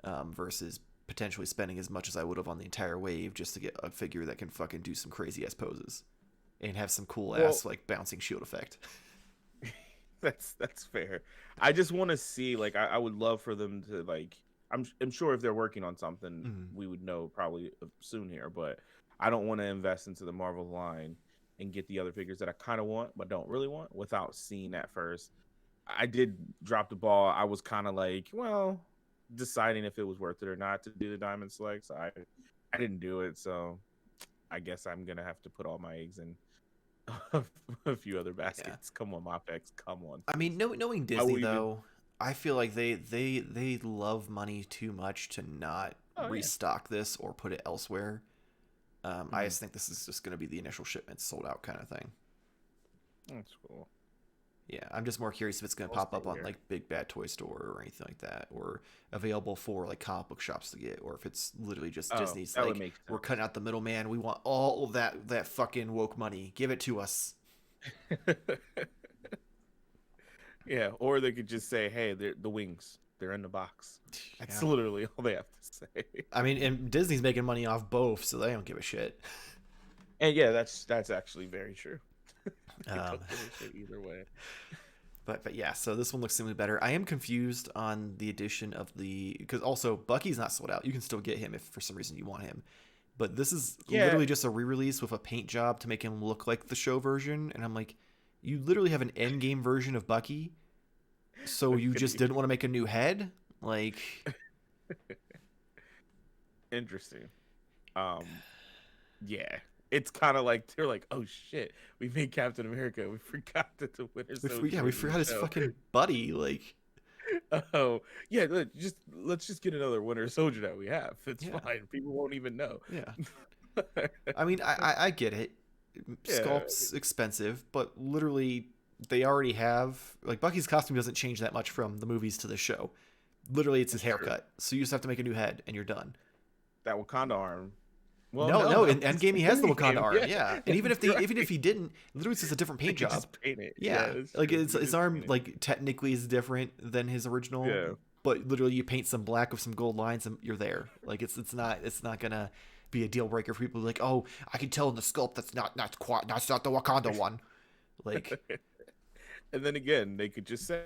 versus potentially spending as much as I would have on the entire wave just to get a figure that can fucking do some crazy ass poses and have some cool Well, ass like bouncing shield effect. that's fair. I just want to see, like, I would love for them to, like, I'm sure if they're working on something, Mhm. we would know probably soon here. But I don't want to invest into the Marvel line and get the other figures that I kind of want but don't really want without seeing that first. I did drop the ball. I was kind of like, well, deciding if it was worth it or not to do the diamond selects. I didn't do it, so I guess I'm gonna have to put all my eggs in a few other Yeah. baskets. Come on, Mafex. Come on. I mean, knowing I Disney will even. though, I feel like they love money too much to not Oh yeah. restock this or put it elsewhere. I Mhm. just think this is just going to be the initial shipment sold out kind of thing. That's cool. Yeah, I'm just more curious if it's going to We'll pop stay up on here. like Big Bad Toy Store or anything like that, or available for like comic book shops to get, or if it's literally just Oh, Disney's that would like make we're sense. cutting out the middleman. We want all of that fucking woke money. Give it to us. Yeah, or they could just say, "Hey, they're the wings. They're in the box." That's Yeah. literally all they have to say. I mean, and Disney's making money off both, so they don't give a shit. And yeah, that's actually very true. They Um, don't give a shit either way. but yeah, so this one looks simply better. I am confused on the addition of the because also Bucky's not sold out. You can still get him if for some reason you want him. But this is Yeah, literally just a re-release with a paint job to make him look like the show version, and I'm like, you literally have an end game version of Bucky, so you just didn't want to make a new head? Like, interesting. Um, yeah, it's kind of like they're like, "Oh shit, we made Captain America. We forgot that the Winter Soldier we is in the forgot his show." fucking buddy. Like, Oh yeah, let's just get another Winter Soldier that we have. It's yeah, fine. People won't even know. yeah. I mean, I get it. Yeah, Sculpt's expensive, but literally they already have like Bucky's costume doesn't change that much from the movies to the show. Literally, it's his that's true. haircut. So you just have to make a new head and you're done. That Wakanda arm. Well, No, no, no, that in was Endgame he has the Wakanda Endgame. arm, Yeah, yeah. And you're even if right. he didn't, literally it's just a different They paint could job. just paint it. Yeah, Yeah, that's like true. it's, You his just arm paint it. like technically is different than his original, Yeah, but literally you paint some black with some gold lines and you're there. Like it's not gonna be a deal breaker for people like, oh, I can tell in the sculpt that's not the Wakanda one. Like, and then again, they could just say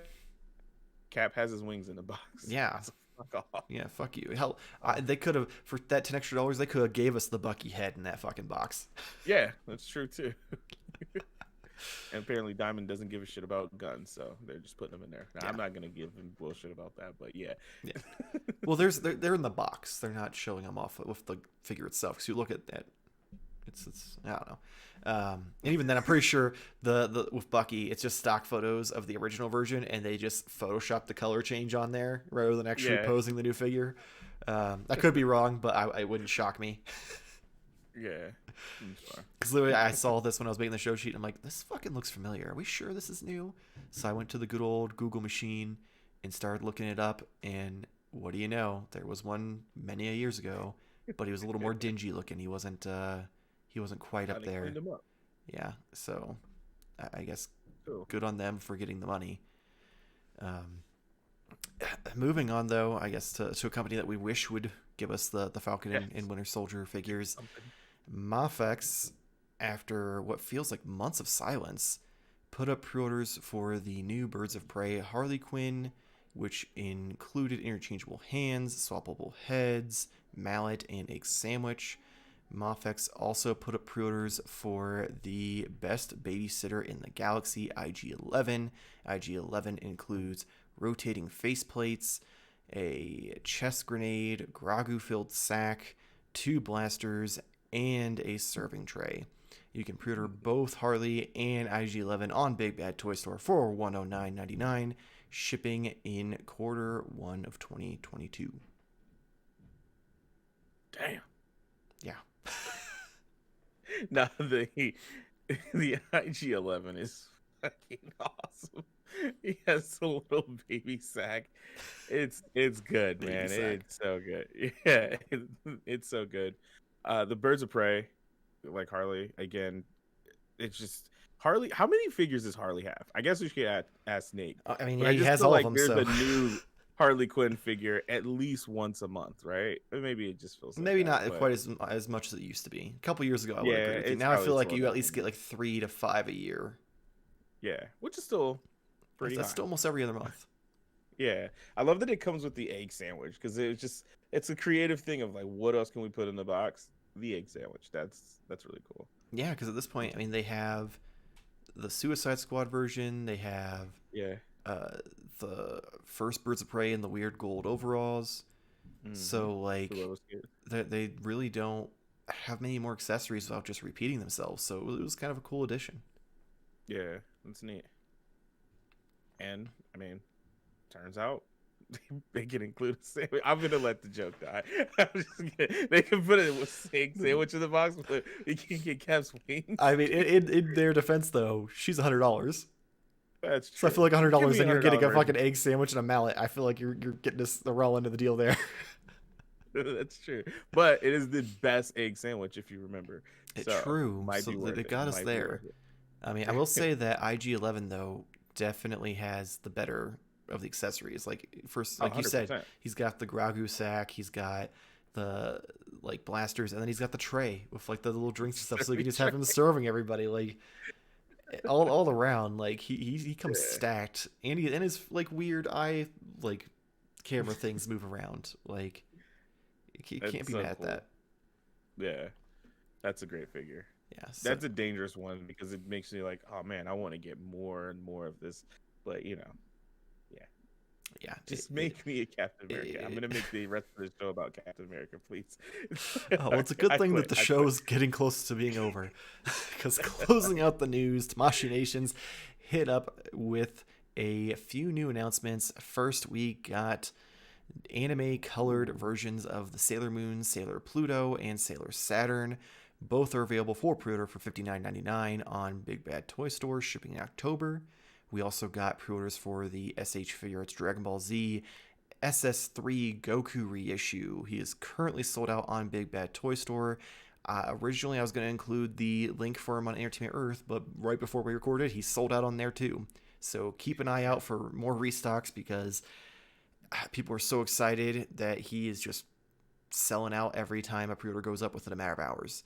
Cap has his wings in the box. yeah, So fuck off. yeah, fuck you. Hell, they could have for that $10 extra, they could have gave us the Bucky head in that fucking box. Yeah, that's true too. And apparently Diamond doesn't give a shit about guns, so they're just putting them in there. Now, Yeah, I'm not gonna give him bullshit about that, but yeah. yeah. Well, they're in the box. They're not showing them off with the figure itself. Because you look at that, it's I don't know. And even then, I'm pretty sure the with Bucky, it's just stock photos of the original version, and they just Photoshop the color change on there rather than actually Yeah, posing the new figure. I could be wrong, but it wouldn't shock me. yeah. I'm sorry. Because literally, I saw this when I was making the show sheet. And I'm like, this fucking looks familiar. Are we sure this is new? So I went to the good old Google machine and started looking it up. And what do you know? There was one many a years ago, but he was a little more dingy looking. He wasn't quite How up they cleaned there. him up. Yeah. So I guess Cool. good on them for getting the money. Um, moving on though, I guess to a company that we wish would give us the Falcon Yes. and Winter Soldier figures. Something. Mafex, after what feels like months of silence, put up pre-orders for the new Birds of Prey Harley Quinn, which included interchangeable hands, swappable heads, mallet, and egg sandwich. Mafex also put up pre-orders for the Best Babysitter in the Galaxy IG-11. IG-11 includes rotating faceplates, a chest grenade, Gragu-filled sack, 2 blasters, and a serving tray. You can pre-order both Harley and IG-11 on Big Bad Toy Store for $109.99, shipping in Q1 of 2022. Damn. Yeah. Now the IG-11 is fucking awesome. He has a little baby sack. It's good, Baby man. sack. It's so good. Yeah, it's so good. The Birds of Prey, like Harley, again, it's just Harley. How many figures does Harley have? I guess we should ask Nate. I mean, But yeah, I he just has feel all like of them. there's So a new Harley Quinn figure at least once a month, right? Or maybe it just feels like maybe that, not but quite as much as it used to be. A couple years ago, I would yeah, agree with you. it's Now I probably feel like slowed you at down. least get like 3 to 5 a year. Yeah, which is still pretty That's high. still almost every other month. Yeah, I love that it comes with the egg sandwich because it's a creative thing of like what else can we put in the box? The egg sandwich. That's really cool. Yeah, because at this point, I mean, they have the Suicide Squad version. They have Yeah. uh, the first Birds of Prey in the weird gold overalls. So like, they really don't have many more accessories without just repeating themselves. So it was kind of a cool addition. Yeah, that's neat. And I mean, turns out they can include a sandwich. I'm gonna let the joke die. They can put a sandwich in the box, but you can't get Cap's wings. I mean, in their defense, though, she's $100. That's true. So I feel like $100, and you're getting a $100 fucking egg sandwich and a mallet. I feel like you're getting the raw end of the deal there. That's true, but it is the best egg sandwich if you remember. It's true. So they got us there. I mean, I will say that IG-11 though definitely has the better of the accessories. Like first, like 100%. You said, he's got the Gragu sack, he's got the like blasters, and then he's got the tray with like the little drinks and stuff. So you can just have him serving everybody. Like all around, like he comes stacked, and his like weird eye like camera things move around. Like you can't be mad at that. Yeah, that's a great figure. Yeah, so. That's a dangerous one because it makes me like, oh man, I want to get more and more of this. But you know, yeah, just make me a Captain America. I'm gonna make the rest of the show about Captain America, please. Oh, well, it's a good thing that the show's getting close to being over, because closing out the news, Tamashii Nations hit up with a few new announcements. First, we got anime colored versions of the Sailor Moon, Sailor Pluto, and Sailor Saturn. Both are available for pre-order for $59.99 on Big Bad Toy Store, shipping in October. We also got pre-orders for the SH Figuarts Dragon Ball Z SS3 Goku reissue. He is currently sold out on Big Bad Toy Store. Originally, I was going to include the link for him on Entertainment Earth, but right before we recorded, he's sold out on there too. So keep an eye out for more restocks because people are so excited that he is just selling out every time a pre-order goes up within a matter of hours.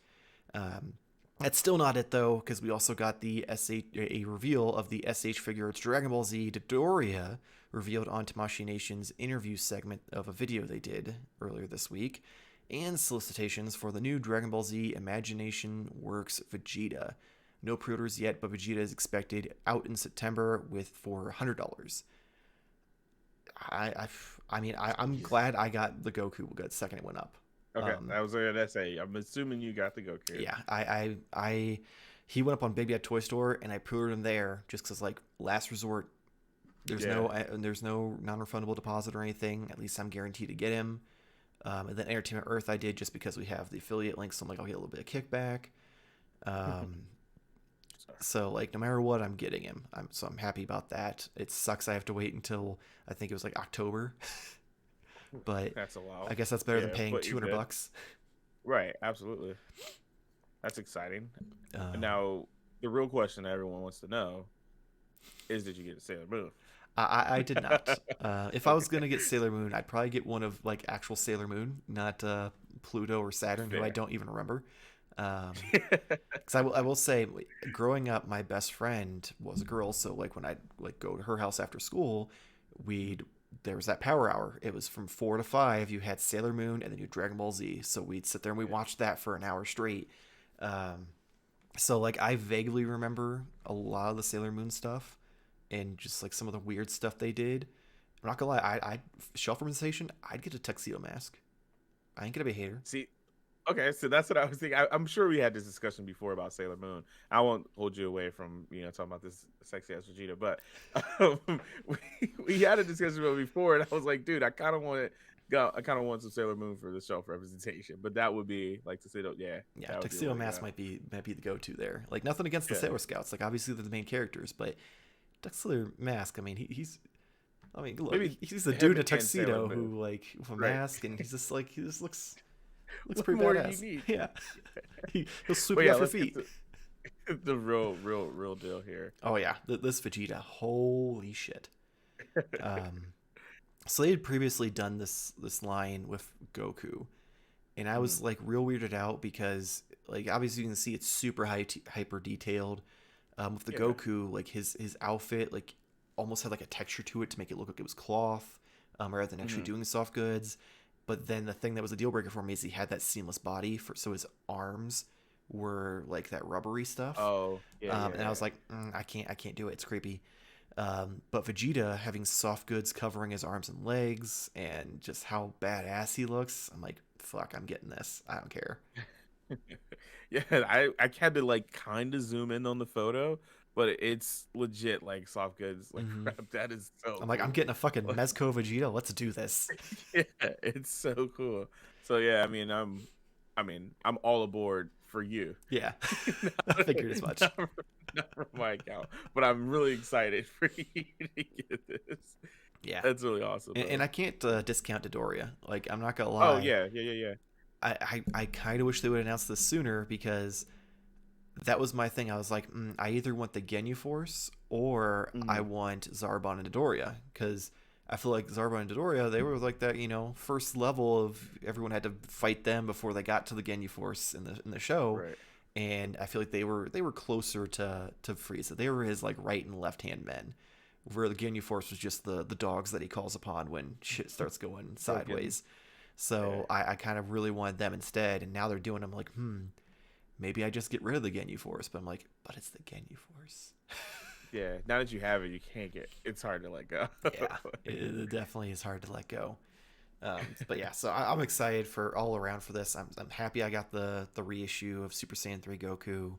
That's still not it though, because we also got a reveal of the SH Figuarts Dragon Ball Z Dodoria revealed on Tamashii Nation's interview segment of a video they did earlier this week, and solicitations for the new Dragon Ball Z Imagination Works Vegeta. No pre-orders yet, but Vegeta is expected out in September for $100. I'm glad I got the Goku the second it went up. Okay, that was gonna say. I'm assuming you got the Goku. Yeah, he went up on Big Bad Toy Store, and I pre-ordered him there just because like last resort. There's no non-refundable deposit or anything. At least I'm guaranteed to get him. And then Entertainment Earth I did just because we have the affiliate link, so I'm like I'll get a little bit of kickback. So like no matter what, I'm getting him. I'm happy about that. It sucks I have to wait until I think it was like October. But that's a while. I guess that's better than paying $200. Right, absolutely. That's exciting. Now, the real question that everyone wants to know is, did you get a Sailor Moon? I did not. If I was gonna get Sailor Moon, I'd probably get one of like actual Sailor Moon, not Pluto or Saturn, who I don't even remember. Because I will say, growing up, my best friend was a girl, so like when I'd like go to her house after school, there was that power hour. It was from 4 to 5. You had Sailor Moon and then you had Dragon Ball Z. So we'd sit there and we watched that for an hour straight. So like I vaguely remember a lot of the Sailor Moon stuff and just like some of the weird stuff they did. I'm not gonna lie, I shelf representation, I'd get a tuxedo mask. I ain't gonna be a hater. See, okay, so that's what I was thinking. I'm sure we had this discussion before about Sailor Moon. I won't hold you away from talking about this sexy ass Vegeta, but we had a discussion about it before, and I was like, dude, I kind of want some Sailor Moon for the shelf representation, but that would be like tuxedo. Yeah, tuxedo mask might be the go-to there. Like nothing against the Sailor Scouts. Like obviously they're the main characters, but tuxedo mask. I mean he's a dude in a tuxedo who like with a mask, and he just looks pretty badass. You need? Yeah, he'll sweep you off your feet. The real deal here. Oh yeah, this Vegeta, holy shit. Um, so they had previously done this line with Goku, and I was Mhm. like real weirded out because like obviously you can see it's super hyper detailed. With the Yeah. Goku, like his outfit like almost had like a texture to it to make it look like it was cloth, rather than actually Hmm. doing soft goods. But then the thing that was a deal breaker for me is he had that seamless body for so his arms were like that rubbery stuff, Oh, yeah, yeah, and I was yeah. like, I can't do it. It's creepy. But Vegeta having soft goods covering his arms and legs, and just how badass he looks, I'm like, fuck, I'm getting this. I don't care. Yeah, I had to like kind of zoom in on the photo, but it's legit like soft goods like Hmm. crap. That is so I'm like, I'm cool. getting a fucking Mezco Vegeta. Let's do this. Yeah, it's so cool. So yeah, I'm all aboard for you. Yeah, I not, figured as much. not, for, not for my account, but I'm really excited for you to get this. Yeah, That's really awesome and though. I can't discount Dodoria. Like, I'm not gonna Oh lie. yeah, yeah, yeah, yeah. I kind of wish they would announce this sooner because that was my thing. I was like, I either want the Ginyu Force or I Hmm. want Zarbon and Dodoria because I feel like Zarbon and Dodoria, they were like that, first level of everyone had to fight them before they got to the Ginyu Force in the show, Right. and I feel like they were closer to Frieza. They were his like right and left hand men, where the Ginyu Force was just the dogs that he calls upon when shit starts going Broken. sideways. Yeah. So I kind of really wanted them instead, and now they're doing them like, maybe I just get rid of the Ginyu Force, but I'm like, but it's the Ginyu Force. Yeah. Now that you have it, you can't get. It's hard to let go. Yeah, it definitely is hard to let go. But yeah, so I'm excited for all around for this. I'm happy I got the reissue of Super Saiyan 3 Goku.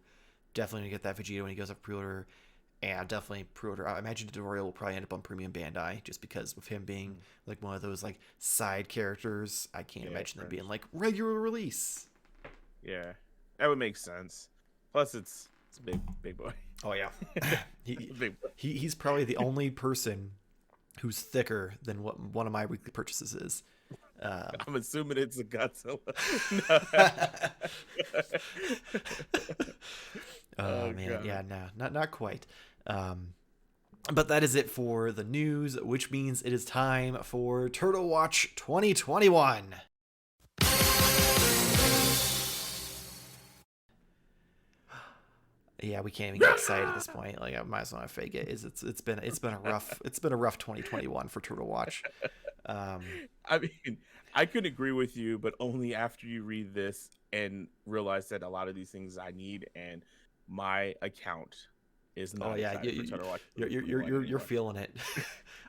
Definitely gonna get that Vegeta when he goes up pre-order, and definitely pre-order. I imagine Dodoria will probably end up on Premium Bandai just because with him being Mm. like one of those like side characters, I can't Yeah. imagine them being Fringe. like regular release. Yeah. That would make sense. Plus, it's a big boy. Oh yeah, It's he, a big boy. he's probably the only person who's thicker than what one of my weekly purchases is. Um, I'm assuming it's a Godzilla. oh Oh man, god. yeah, no, not quite. Um, but that is it for the news, which means it is time for Turtle Watch 2021. Yeah, we can't even get excited at this point. Like I might as well not fake it. It's been a rough 2021 for Turtle Watch. Um, I mean, I could agree with you, but only after you read this and realize that a lot of these things I need, and my account is oh not yeah, excited for Total Watch you're 2021 you're anymore. feeling it.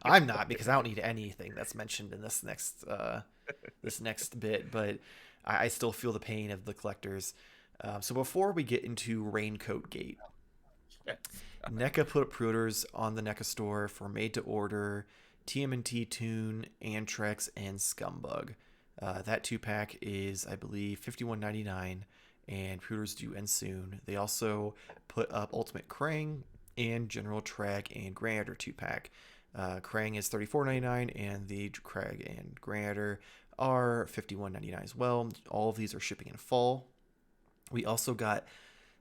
I'm not because I don't need anything that's mentioned in this next bit, but I still feel the pain of the collectors. So before we get into Raincoat Gate, Yes. NECA put up pre-orders on the NECA store for Made to Order, TMNT Toon, Antrex, and Scumbug. That two pack is, I believe, $51.99, and pre-orders due end soon. They also put up Ultimate Krang and General Trag and Granator two pack. Krang is $34.99, and the Krag and Granator are $51.99 as well. All of these are shipping in fall. We also got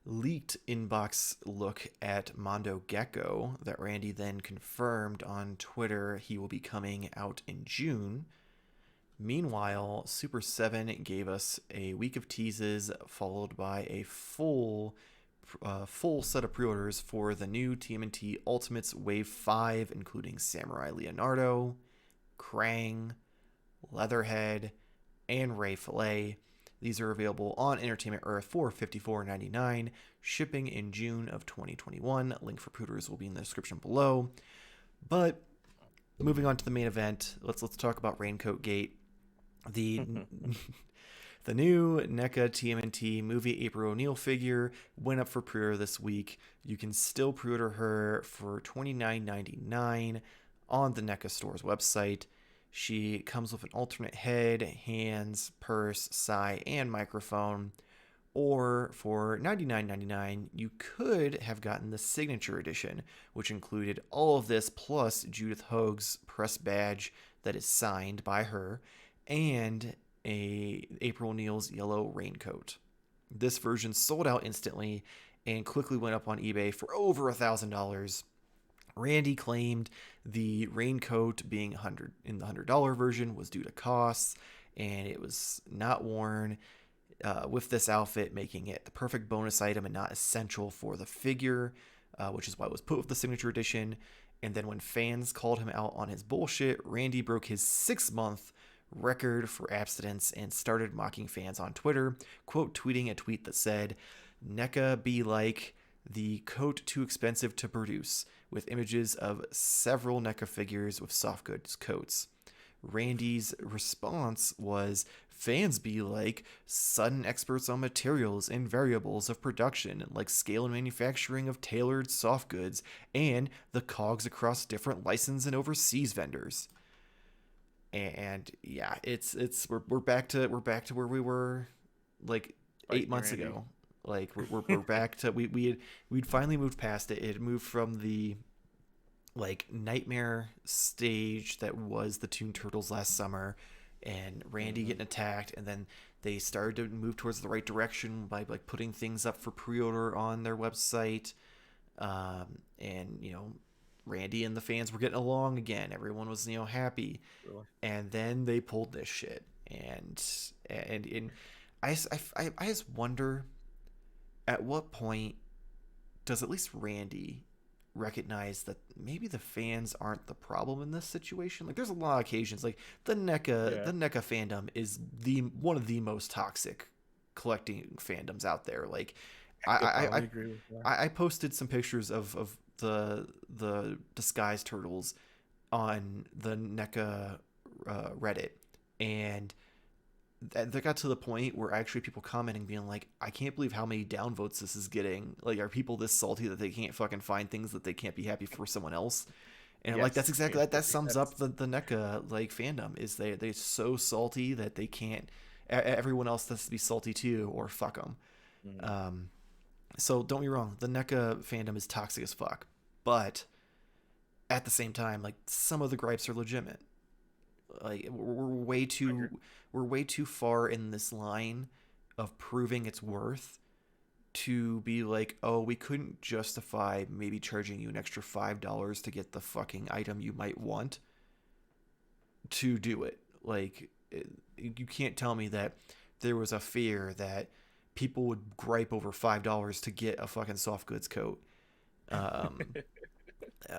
leaked inbox look at Mondo Gecko that Randy then confirmed on Twitter he will be coming out in June. Meanwhile, Super 7 gave us a week of teases followed by a full set of pre-orders for the new TMNT Ultimates Wave 5, including Samurai Leonardo, Krang, Leatherhead, and Ray Fillet. These are available on Entertainment Earth for $54.99, shipping in June of 2021. Link for pre-orders will be in the description below. But moving on to the main event, let's talk about Raincoat Gate. The the new NECA TMNT movie April O'Neil figure went up for pre-order this week. You can still pre-order her for $29.99 on the NECA store's website. She comes with an alternate head, hands, purse, sai, and microphone. Or for $99.99, you could have gotten the signature edition, which included all of this plus Judith Hoag's press badge that is signed by her and a April O'Neil's yellow raincoat. This version sold out instantly, and quickly went up on eBay for over $1,000. Randy claimed the Raincoat being 100 in the $100 version was due to costs, and it was not worn with this outfit, making it the perfect bonus item and not essential for the figure, which is why it was put with the signature edition. And then when fans called him out on his bullshit, Randy broke his 6-month record for abstinence and started mocking fans on Twitter, quote tweeting a tweet that said, "Neca be like, the coat too expensive to produce," with images of several Neca figures with soft goods coats. Randy's response was, "Fans be like, sudden experts on materials and variables of production, like scale and manufacturing of tailored soft goods, and the cogs across different license and overseas vendors." And yeah, we're back to where we were like Fight 8 months Randy. ago. Like we're back to we'd finally moved past it. It had moved from the like nightmare stage that was the Toon Turtles last summer, and Randy getting attacked, and then they started to move towards the right direction by like putting things up for pre-order on their website, and Randy and the fans were getting along again. Everyone was happy, Really? and then they pulled this shit, and I just wonder at what point does at least Randy recognize that maybe the fans aren't the problem in this situation. Like there's a lot of occasions like the NECA fandom is one of the most toxic collecting fandoms out there. Like I agree with that. I posted some pictures of the disguised turtles on the NECA Reddit, and that got to the point where actually people commenting being like, "I can't believe how many downvotes this is getting. Like, are people this salty that they can't fucking find things that they can't be happy for someone else?" And I'm like, that's exactly that sums up the NECA like fandom, is they're so salty that they can't, everyone else has to be salty too, or fuck them. So don't be wrong, the NECA fandom is toxic as fuck, but at the same time, like some of the gripes are legitimate. Like we're way too far in this line of proving its worth to be like, oh, we couldn't justify maybe charging you an extra $5 to get the fucking item you might want to do it. Like you can't tell me that there was a fear that people would gripe over $5 to get a fucking soft goods coat.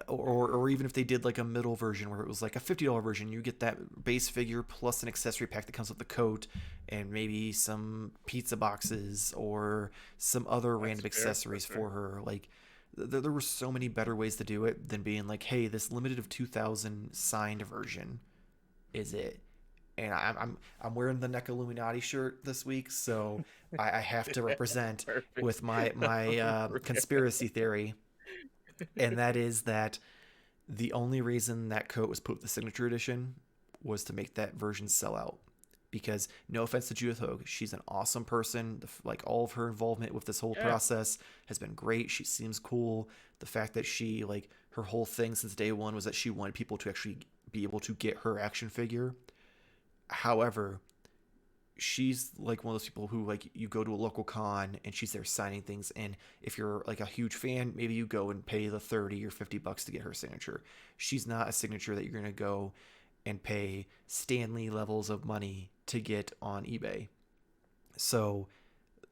Or even if they did like a middle version where it was like a $50 version, you get that base figure plus an accessory pack that comes with the coat and maybe some pizza boxes or some other random accessories for her. Like there were so many better ways to do it than being like, hey, this limited of 2,000 signed version is it. And I'm wearing the NECA Illuminati shirt this week, so I have to represent with my conspiracy theory. And that is that the only reason that coat was put with the signature edition was to make that version sell out. Because no offense to Judith Hogue, she's an awesome person. Like all of her involvement with this whole process has been great. She seems cool. The fact that she like her whole thing since day one was that she wanted people to actually be able to get her action figure. However, she's like one of those people who like you go to a local con and she's there signing things, and if you're like a huge fan, maybe you go and pay the $30 or $50 to get her signature. She's not a signature that you're going to go and pay Stanley levels of money to get on eBay. So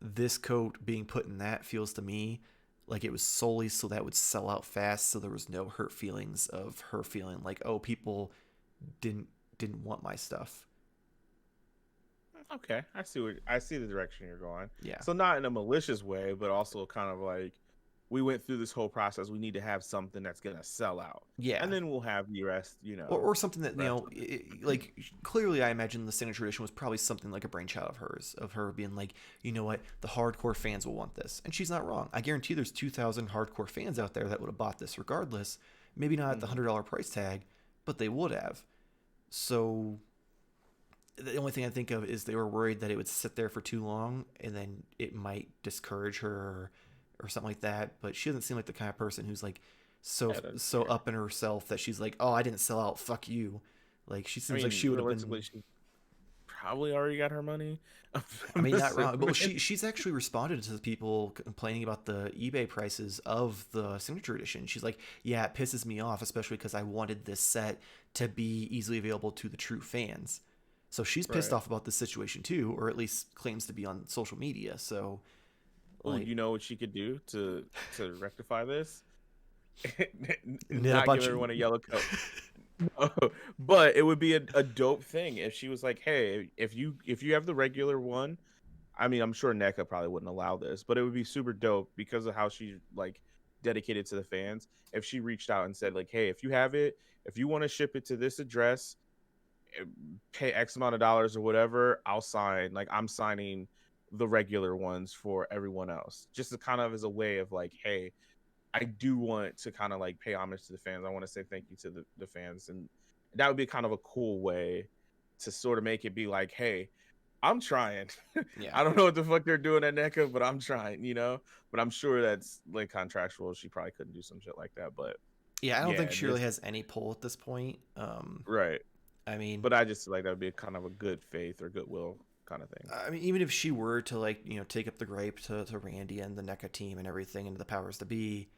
this coat being put in that feels to me like it was solely so that would sell out fast, so there was no hurt feelings of her feeling like, oh, people didn't want my stuff. Okay, I see the direction you're going. Yeah. So not in a malicious way, but also kind of like, we went through this whole process. We need to have something that's gonna sell out. Yeah. And then we'll have the rest, or something that like clearly I imagine the signature edition was probably something like a brainchild of hers, of her being like, you know what, the hardcore fans will want this, and she's not wrong. I guarantee there's 2,000 hardcore fans out there that would have bought this regardless. Maybe not at the $100 price tag, but they would have. So the only thing I think of is they were worried that it would sit there for too long and then it might discourage her or something like that. But she doesn't seem like the kind of person who's like so up in herself that she's like, oh, I didn't sell out, fuck you. Like she seems like she would have been probably already got her money. I I'm mean, not wrong, but assuming. she's actually responded to the people complaining about the eBay prices of the signature edition. She's like, yeah, it pisses me off, especially because I wanted this set to be easily available to the true fans. So she's pissed Right. off about this situation too, or at least claims to be on social media. So, Oh, like, you know what she could do to rectify this? knit a Not give bunch. everyone a yellow coat. No, but it would be a dope thing if she was like, "Hey, if you have the regular one, I mean, I'm sure NECA probably wouldn't allow this, but it would be super dope because of how she like dedicated to the fans. If she reached out and said like, "Hey, if you have it, if you want to ship it to this address, eh, pay X amount of dollars or whatever, I'll sign. Like, I'm signing the regular ones for everyone else, just to kind of as a way of like, hey, I do want to kind of like pay homage to the fans. I want to say thank you to the fans, and that would be kind of a cool way to sort of make it be like, hey, I'm trying. Yeah. I don't know what the fuck they're doing at NECA, but I'm trying, you know. But I'm sure that's like contractual. She probably couldn't do some shit like that. But Yeah, I don't think yeah, she really this has any pull at this point. right. I mean, But I just feel like that would be kind of a good faith or goodwill kind of thing. even if she were to like, take up the gripe to Randy and the NECA team and everything and the powers to be,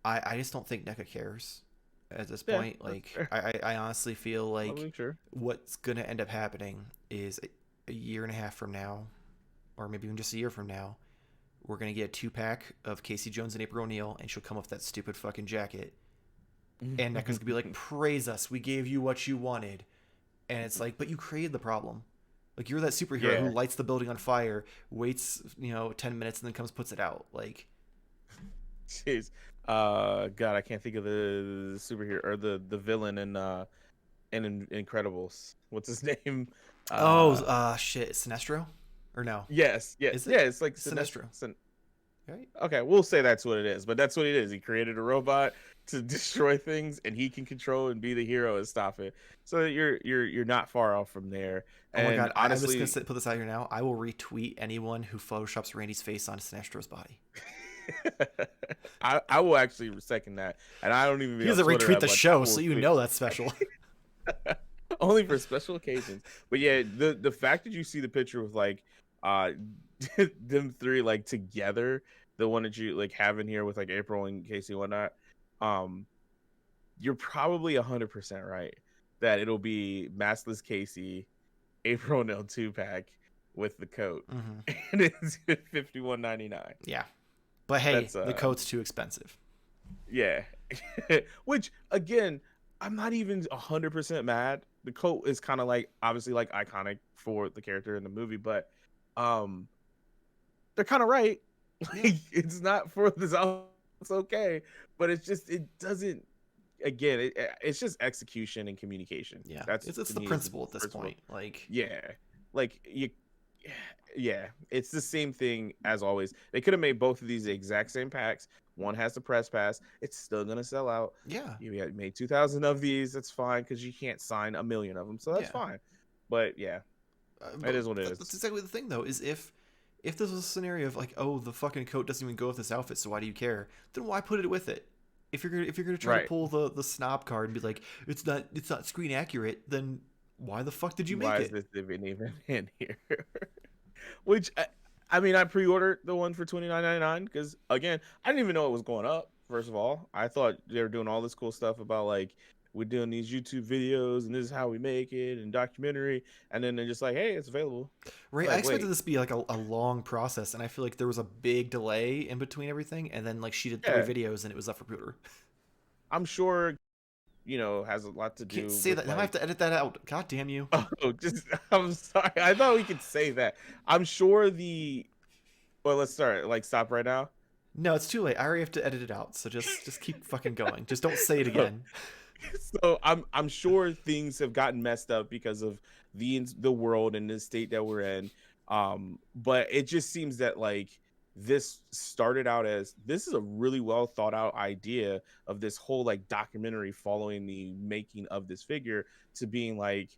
I just don't think NECA cares at this Yeah, point. that's Like, fair. I honestly feel like Probably sure. what's gonna end up happening is a year and a half from now, or maybe even just a year from now, we're gonna get a 2-pack of Casey Jones and April O'Neil, and she'll come with that stupid fucking jacket, and NECA's gonna be like, "Praise us, we gave you what you wanted," and it's like, but you created the problem. Like, you're that superhero who Yeah. lights the building on fire, waits 10 minutes, and then comes puts it out. Like, Jeez. God, I can't think of the superhero or the villain in Incredibles. What's his name? oh, Uh, shit, Sinestro, or no? yes, yeah, Is yeah. it It's like Sinestro? Right? Okay, we'll say that's what it is, but that's what it is. He created a robot to destroy things, and he can control and be the hero and stop it. So you're not far off from there. Oh my And god, I'm just gonna honestly, put this out here now. I will retweet anyone who photoshops Randy's face on Sinestro's body. I will actually second that, and I don't even He be on doesn't Twitter retweet that the much. I show, will so you tweet. know that's special. Only for special occasions. But yeah, the fact that you see the picture with like uh them three like together, the one that you like have in here with like April and Casey and whatnot, um, you're probably 100% right that it'll be maskless Casey, April O'Neil 2-pack with the coat. Hmm. And it's $51.99. Yeah, but hey, That's the coat's too expensive. yeah. Which again, I'm not even 100% mad. The coat is kind of like obviously like iconic for the character in the movie, but um they're kind of right. Yeah, Like, it's not for this it's okay, but it's just it doesn't again, it's just execution and communication. yeah. That's It's to the me is the principle at this principle. point. Like, Yeah. Like you yeah, it's the same thing as always. They could have made both of these the exact same packs. One has the press pass. It's still gonna sell out. yeah, You made 2,000 of these. That's fine because you can't sign a million of them, so that's yeah. fine. But yeah, it But is what it that's is. exactly the thing, though. Is if this was a scenario of like, oh, the fucking coat doesn't even go with this outfit, so why do you care? Then why put it with it? If you're gonna try to Right? pull the snob card and be like, it's not screen accurate, then why the fuck did you Why make is it? this even in here? Which I mean, I pre-ordered the one for $29.99 because again, I didn't even know it was going up. First of all, I thought they were doing all this cool stuff about like we're doing these YouTube videos and this is how we make it and documentary, and then they're just like, hey, it's available. Right? I Like, expected wait, this to be like a long process, and I feel like there was a big delay in between everything, and then like she did 3 yeah, videos and it was up for pre-order. I'm sure has a lot to Can't do say with that now. I have like to edit that out. God damn you. oh, just I'm sorry. I thought we could say that. I'm sure well, let's start. Like, stop right now. No, it's too late. I already have to edit it out. So just keep fucking going. Just don't say it again. So I'm sure things have gotten messed up because of the world and the state that we're in. But it just seems that like this started out as this is a really well thought out idea of this whole like documentary following the making of this figure to being like,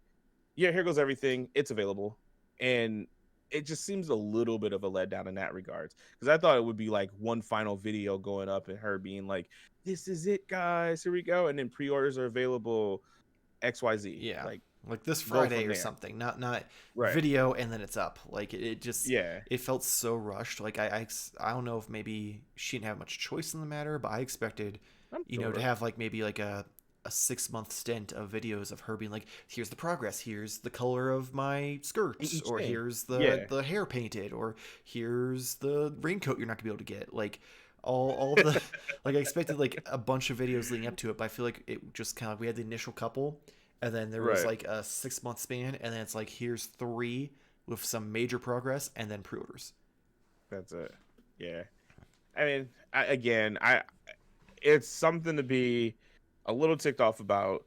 yeah, here goes everything. It's available. And it just seems a little bit of a letdown in that regards. Because I thought it would be like one final video going up and her being like, this is it, guys. Here we go. And then pre-orders are available XYZ. Yeah. Like, like this go Friday from or there. something. Not Right. video and then it's up. Like it just Yeah. it felt so rushed. Like I don't know if maybe she didn't have much choice in the matter, but I expected, I'm to sure. have like maybe like a 6 month stint of videos of her being like, here's the progress, here's the color of my skirt, Each or thing. here's Yeah. the hair painted, or here's the raincoat you're not gonna be able to get. Like all the like I expected like a bunch of videos leading up to it, but I feel like it just kind of we had the initial couple, and then there was Right. like a 6 month span, and then it's like here's three with some major progress, and then pre-orders. That's it. Yeah. I mean, I it's something to be a little ticked off about,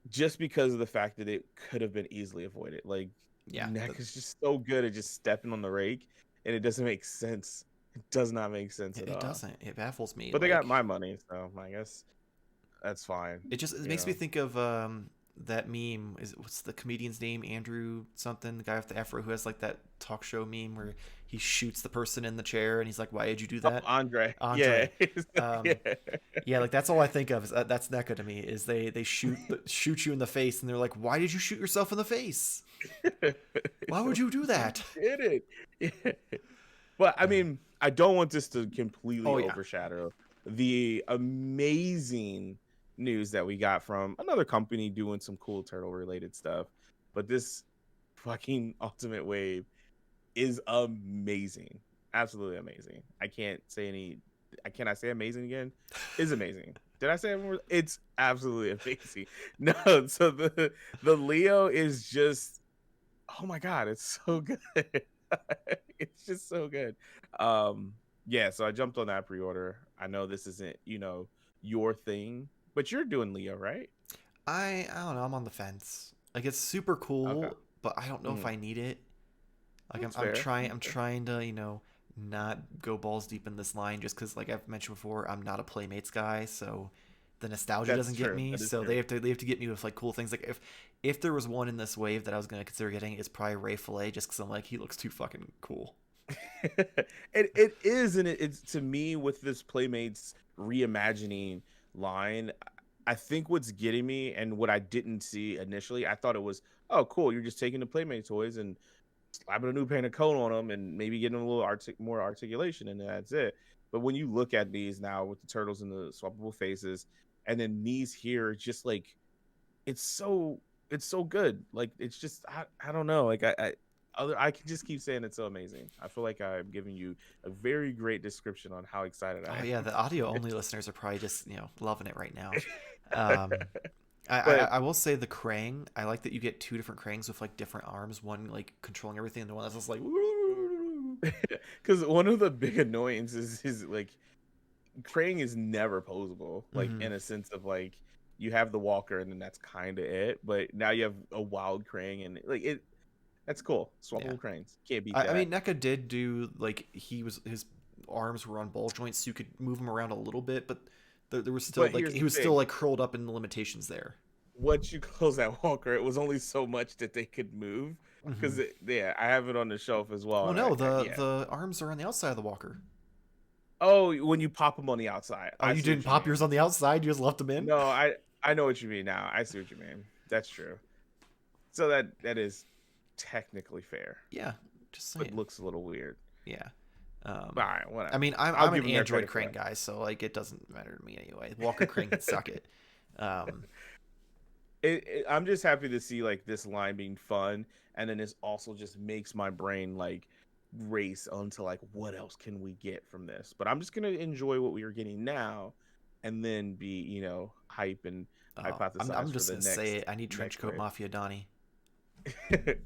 just because of the fact that it could have been easily avoided. Like, Yeah, Neck is just so good at just stepping on the rake, and it doesn't make sense. It does not make sense at it all. doesn't. It baffles me. But they got Like my money, so I guess that's fine. it You makes me know. think of that meme. What's the comedian's name? Andrew something, the guy with the afro who has like that talk show meme where he shoots the person in the chair and he's like, "Why did you do Oh, that?" Andre. Yeah. Andre. Yeah. Um, yeah, like that's all I think of. Is that's NECA to me. Is they shoot you in the face and they're like, "Why did you shoot yourself in the face? Why would you do You that?" did it. Yeah. But I mean, I don't want this to completely Oh yeah, overshadow the amazing news that we got from another company doing some cool turtle related stuff. But this fucking Ultimate Wave is amazing. Absolutely amazing. I cannot say amazing again. Is amazing. Did I say it more? It's absolutely amazing. No, so the Leo is just, oh my god, it's so good. It's just so good. Yeah, so I jumped on that pre-order. I know this isn't, your thing, but you're doing Leo, right? I don't know. I'm on the fence. Like it's super Okay. cool, but I don't know if Mhm. I need it. Like That's fair. I'm trying to not go balls deep in this line just because like I've mentioned before, I'm not a Playmates guy, so the nostalgia That's doesn't get true. me. That is So true. they have to get me with like cool things. Like if there was one in this wave that I was gonna consider getting, it's probably Ray Fillet, just because I'm like he looks too fucking cool. It is, and it's, to me, with this Playmates reimagining line, I think what's getting me, and what I didn't see initially, I thought it was, oh cool, you're just taking the Playmate toys and slapping a new paint of coat on them and maybe getting a little more articulation, and that's it. But when you look at these now with the turtles and the swappable faces, and then these here, just like, it's so it's so good. Like, it's just, I don't know. Like, I can just keep saying it's so amazing. I feel like I'm giving you a very great description on how excited Oh I yeah, am the for audio only this. listeners are probably just loving it right now. Um, But I will say the Krang. I like that you get two different Krangs with like different arms, one like controlling everything, and the one that's just like. because one of the big annoyances is like, Krang is never posable, like, Mm-hmm. in a sense of like, you have the Walker and then that's kind of it. But now you have a wild Krang, and like, that's cool. Yeah. Swappable Cranes, can't beat I mean, that. NECA did do like his arms were on ball joints, so you could move him around a little bit, but there was still But like here's he the was still thing: like curled up in the limitations there. once you close that Walker, it was only so much that they could move. Mm-hmm. Because, yeah, I have it on the shelf as well, Well, and no, yeah. the arms are on the outside of the walker. Oh, when you pop them on the outside, Oh, I you see didn't what you pop mean. yours on the outside; you just left them in. No, I know what you mean now. I see what you mean. That's true. So that is technically fair, Yeah, just but saying. looks a little weird. Yeah. All right, I whatever. mean, I'll I'm an give them their Android credit for Crane that. guy, so like it doesn't matter to me anyway. Walker Crane can suck it. Um, I'm just happy to see like this line being fun, and then this also just makes my brain like race onto like, what else can we get from this. But I'm just gonna enjoy what we are getting now, and then be, hype and I'm hypothesize for just the gonna say next it. I need next Trenchcoat wave. Mafia Donnie.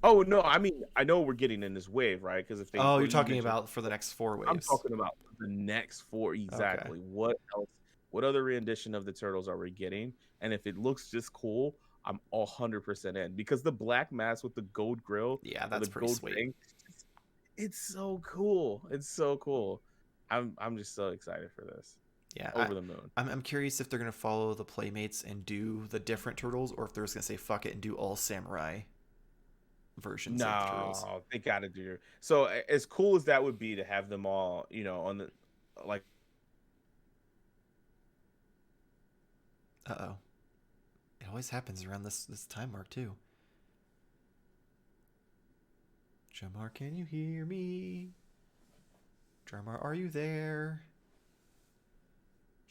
Oh no, I mean, I know we're getting in this wave, right? Because if they, Oh, you're what you talking mentioned, about for the next four I'm waves. talking about the next four Okay. exactly. What else? What other rendition of the turtles are we getting? And if it looks just cool, I'm 100% in, because the black mask with the gold grill Yeah, or the that's pretty gold sweet. thing, it's so cool. It's so cool. I'm just so excited for this. Yeah, Over the moon. I'm curious if they're gonna follow the Playmates and do the different turtles, or if they're just gonna say fuck it and do all samurai versions of the turtles. No, they gotta do. So as cool as that would be to have them all, on the, like, Uh oh. It always happens around this time mark too. Jamar, can you hear me? Jamar, are you there?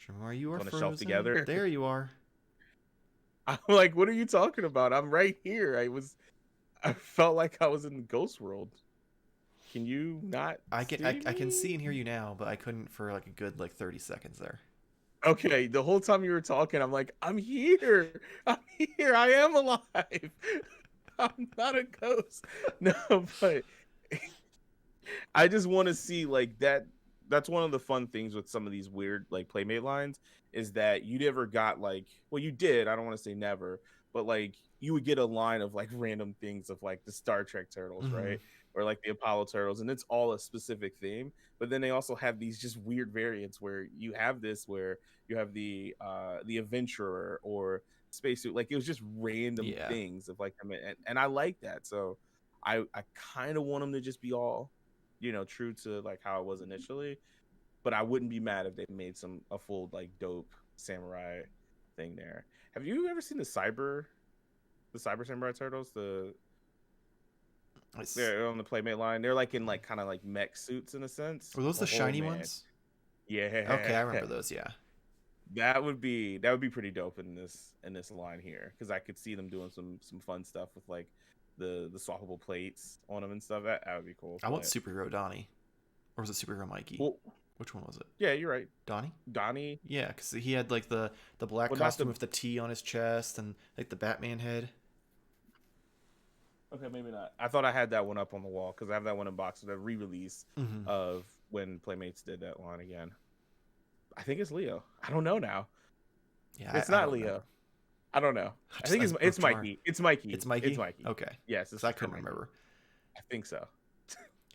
Jamar, you are On the shelf frozen. together. There you are. I'm like, what are you talking about? I'm right here. I felt like I was in the ghost world. Can you not I can see me? and hear you now, but I couldn't for like a good 30 seconds there. Okay, the whole time you were talking, I'm like, I'm here. I'm here. I am alive. I'm not a ghost. No, but I just want to see like that. That's one of the fun things with some of these weird like playmate lines is that you never got like, well, you did. I don't want to say never, but like you would get a line of like random things of like the Star Trek turtles, Mm-hmm. right? Or like the Apollo turtles, and it's all a specific theme. But then they also have these just weird variants where you have this where you have the adventurer or spacesuit. Like it was just random Yeah. things of like, and I like that. So I kind of want them to just be all, true to like how it was initially, but I wouldn't be mad if they made a full like dope samurai thing there. Have you ever seen the cyber samurai turtles? They're on the playmate line. They're like in like kind of like mech suits in a sense. Were those the shiny ones? Yeah. Okay, I remember those. Yeah. That would be pretty dope in this line here, because I could see them doing some fun stuff with like the swappable plates on them and stuff. That would be cool. I want superhero Donnie, or was it superhero Mikey? Well, which one was it? Yeah, you're right. Donnie. Yeah, because he had like the black costume with the T on his chest and like the Batman head. Okay, maybe not. I thought I had that one up on the wall because I have that one in box with a re-release of when Playmates did that line again. I think it's Leo. I don't know now. Yeah, it's not Leo. Know. I don't know. I think it's Mikey. It's Mikey. It's Mikey. It's Mikey. Okay. Yes, I couldn't remember. I think so.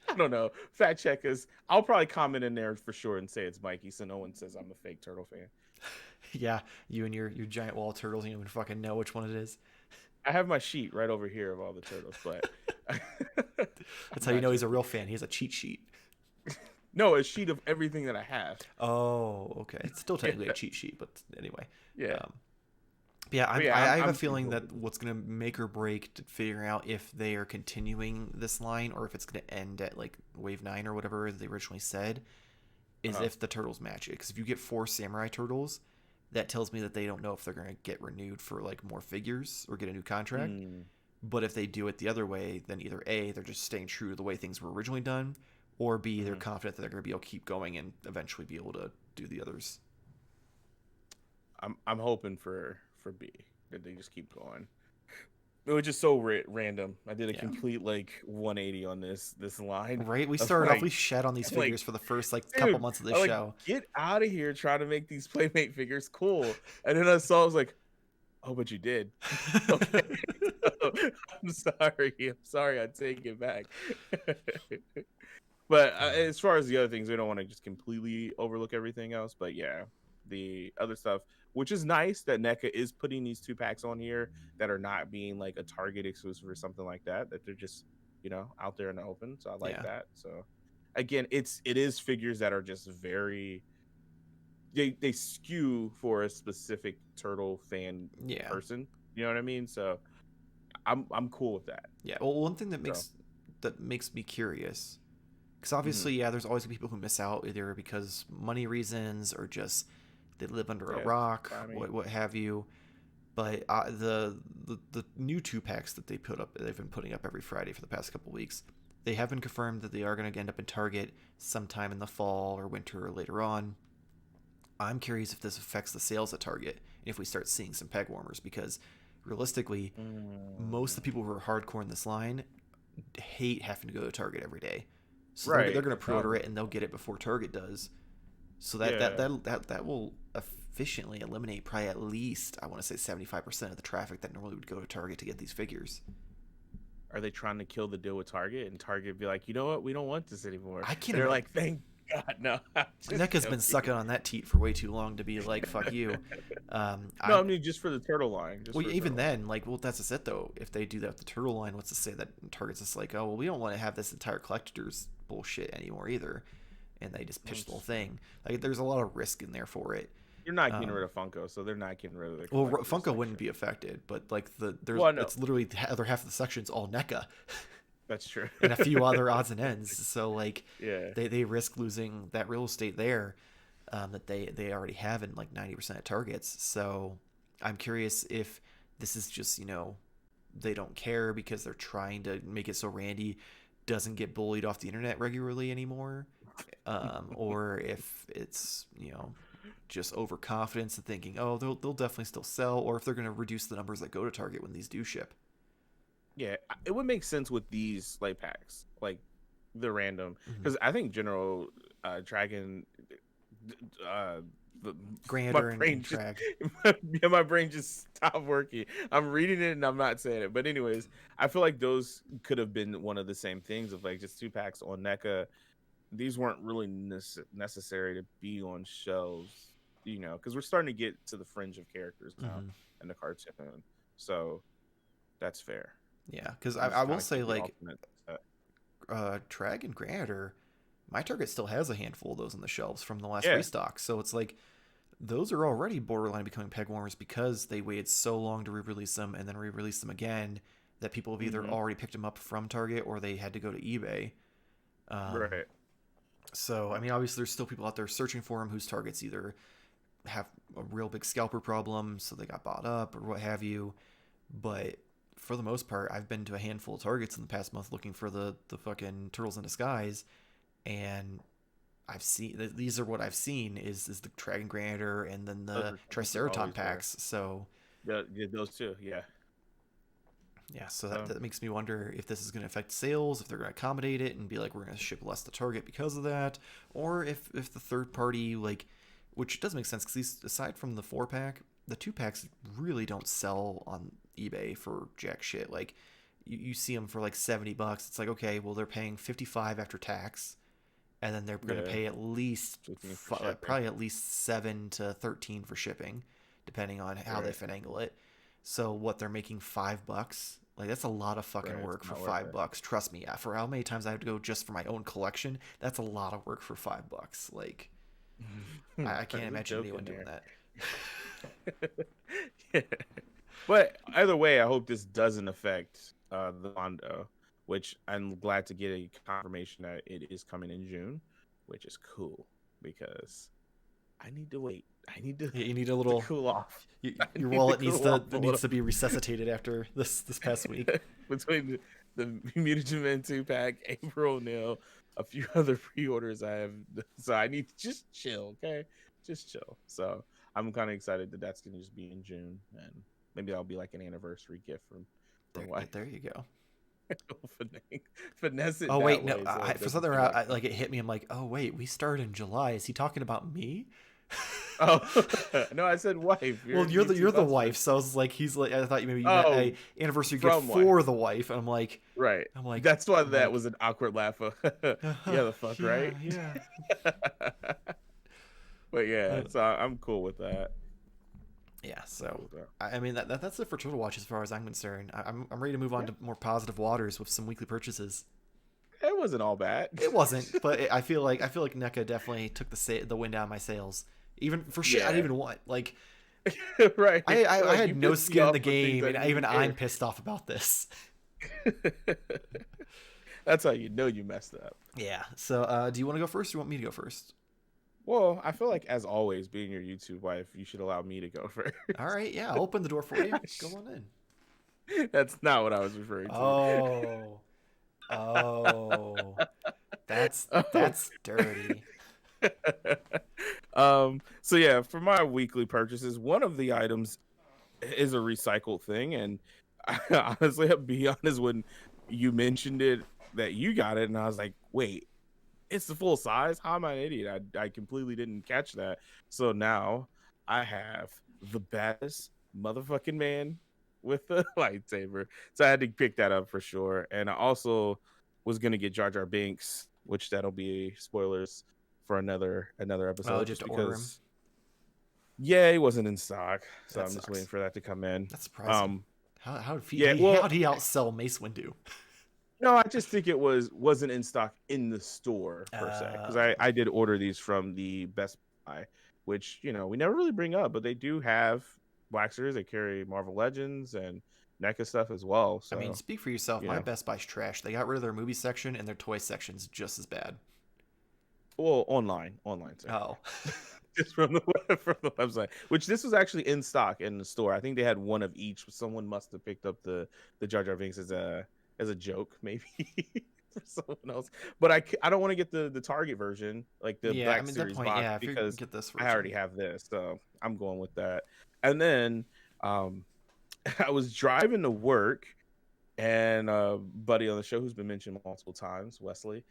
I don't know. Fact check us. I'll probably comment in there for sure and say it's Mikey, so no one says I'm a fake turtle fan. Yeah, you and your giant wall of turtles, you don't even fucking know which one it is. I have my sheet right over here of all the turtles, but that's how you know he's a real fan. He has a cheat sheet. No, a sheet of everything that I have. Oh, okay. It's still technically a cheat sheet, but anyway. Yeah. I have a feeling that what's going to make or break to figuring out if they are continuing this line or if it's going to end at like Wave 9 or whatever they originally said is if the turtles match it. Because if you get 4 samurai turtles, that tells me that they don't know if they're going to get renewed for like more figures or get a new contract. But if they do it the other way, then either A, they're just staying true to the way things were originally done, or B, they're confident that they're going to be able to keep going and eventually be able to do the others. I'm hoping for B, that they just keep going. It was just so random. I did a complete like 180 on this line. Right, we started off. We shat on these figures for the first couple months of the show. Get out of here trying to make these Playmate figures cool, and then I was like, oh, but you did. Okay. I'm sorry. I take it back. But as far as the other things, we don't want to just completely overlook everything else. But yeah, the other stuff, which is nice that NECA is putting these 2-packs on here that are not being like a Target exclusive or something like that they're just, out there in the open. So I like that. So again, it is figures that are just very, they skew for a specific turtle fan person. You know what I mean? So I'm cool with that. Yeah. Well, one thing that makes me curious, because obviously, there's always people who miss out either because money reasons or just they live under a rock, what have you. But the new 2-packs that they've been putting up every Friday for the past couple weeks, they have been confirmed that they are going to end up in Target sometime in the fall or winter or later on. I'm curious if this affects the sales at Target and if we start seeing some peg warmers, because realistically, most of the people who are hardcore in this line hate having to go to Target every day. So they're going to pre-order it and they'll get it before Target does. So that will efficiently eliminate probably at least, I want to say 75% of the traffic that normally would go to Target to get these figures. Are they trying to kill the deal with Target and Target be like, you know what, we don't want this anymore? I can't. They're like, thank God, no. NECA's been sucking on that teat for way too long to be like, fuck you. I mean just for the turtle line. Even then, that's just it though. If they do that with the turtle line, what's to say that Target's just like, oh, well, we don't want to have this entire collector's bullshit anymore either, and they just pitch the whole thing. Like, there's a lot of risk in there for it. You're not getting rid of Funko, so they're not getting rid of the. Well, Funko wouldn't be affected, but like it's literally the other half of the section's all NECA. That's true. and a few other odds and ends. So like Yeah. they risk losing that real estate there, that they already have in like 90% of targets. So I'm curious if this is just, they don't care because they're trying to make it so Randy doesn't get bullied off the internet regularly anymore, or if it's, just overconfidence and thinking, oh, they'll definitely still sell, or if they're going to reduce the numbers that go to Target when these do ship. Yeah, it would make sense with these light packs, like the random, Mm-hmm. because I think General Dragon, uh, my Grander brain and just, Trag. yeah, my brain just stopped working. I'm reading it and I'm not saying it, but anyways, I feel like those could have been one of the same things of like just 2 packs on NECA. These weren't really necessary to be on shelves, because we're starting to get to the fringe of characters now Mm-hmm. in the cartoon, so that's fair. Yeah, because You I just will kind of say, keep the like, alternate set. Trag and Grander, my Target still has a handful of those on the shelves from the last Yeah. restock. So it's like those are already borderline becoming peg warmers because they waited so long to re-release them and then re-release them again that people have either Mm-hmm. already picked them up from Target or they had to go to eBay. Right. So I mean, obviously, there's still people out there searching for them whose Targets either have a real big scalper problem, so they got bought up or what have you. But for the most part, I've been to a handful of Targets in the past month looking for the fucking Turtles in Disguise, and I've seen these are what I've seen is the Dragon Grander and then the Those are Triceraton always there. packs. So Yeah, those two. Yeah. yeah, so that makes me wonder if this is going to affect sales, if they're going to accommodate it and be like, we're going to ship less to Target because of that, or if the third party, like, which does make sense because these, aside from the 4-pack, the 2-packs really don't sell on eBay for jack shit. Like, you see them for like $70. It's like, okay, well, they're paying 55 after tax, and then they're going to pay at least probably at least 7 to 13 for shipping, depending on how they finagle it. So what, they're making $5? Like, that's a lot of fucking work for $5. Trust me, for how many times I have to go just for my own collection, that's a lot of work for $5. Like, I can't imagine anyone doing that. Yeah. But either way, I hope this doesn't affect the Mondo, which I'm glad to get a confirmation that it is coming in June, which is cool because I need to wait. I need to. You need a little cool off. Your wallet needs to be resuscitated after this past week. Between the Mutagen Man 2-pack, April O'Neil, a few other pre-orders I have, so I need to just chill. Okay, just chill. So I'm kind of excited that that's gonna just be in June, and maybe that'll be like an anniversary gift from wife. There you go. Finesse it. Oh wait, way, no. so For something, like it hit me. I'm like, oh wait, we started in July. Is he talking about me? Oh no, I said wife. You're the wife, so I was like, he's like, I thought maybe you meant a anniversary gift for the wife, and I'm like, that's why that was an awkward laugh. Yeah, the fuck, right? Yeah. But yeah, so I'm cool with that. Yeah, so I mean that's it for Total Watch as far as I'm concerned. I'm ready to move on to more positive waters with some weekly purchases. It wasn't all bad. It wasn't, but I feel like NECA definitely took the wind out of my sails. Even for shit I didn't even want. Like, right? I had no skin in the game, and even I'm pissed off about this. That's how you know you messed up. Yeah. So, do you want to go first, or do you want me to go first? Well, I feel like, as always, being your YouTube wife, you should allow me to go first. All right. Yeah, I'll open the door for you. Go on in. That's not what I was referring to. Oh, that's dirty. So yeah, for my weekly purchases, one of the items is a recycled thing, and I, honestly, I'll be honest, when you mentioned it that you got it, and I was like, wait, it's the full size? How am I an idiot? I completely didn't catch that. So now I have the baddest motherfucking man with the lightsaber. So I had to pick that up for sure. And I also was gonna get Jar Jar Binks, which that'll be spoilers for another episode. Just order him. Yeah, he wasn't in stock, so That I'm just sucks. waiting for that to come in. That's surprising. How'd he outsell Mace Windu? No, I just think it wasn't in stock in the store per se, because I did order these from the Best Buy, which we never really bring up, but they do have waxers. They carry Marvel Legends and NECA stuff as well. So I mean, speak for yourself. you My know, Best Buy's trash. They got rid of their movie section, and their toy section's just as bad. well, online, sir. Oh. Just from the from the website, which this was actually in stock in the store. I think they had one of each. Someone must have picked up the Jar Jar Binks as a joke, maybe for someone else. But I don't want to get the Target version, like the Yeah, I Black mean, at that Series point, box, yeah, if you because get this I version. already have this, so I'm going with that. And then I was driving to work, and buddy on the show who's been mentioned multiple times, Wesley,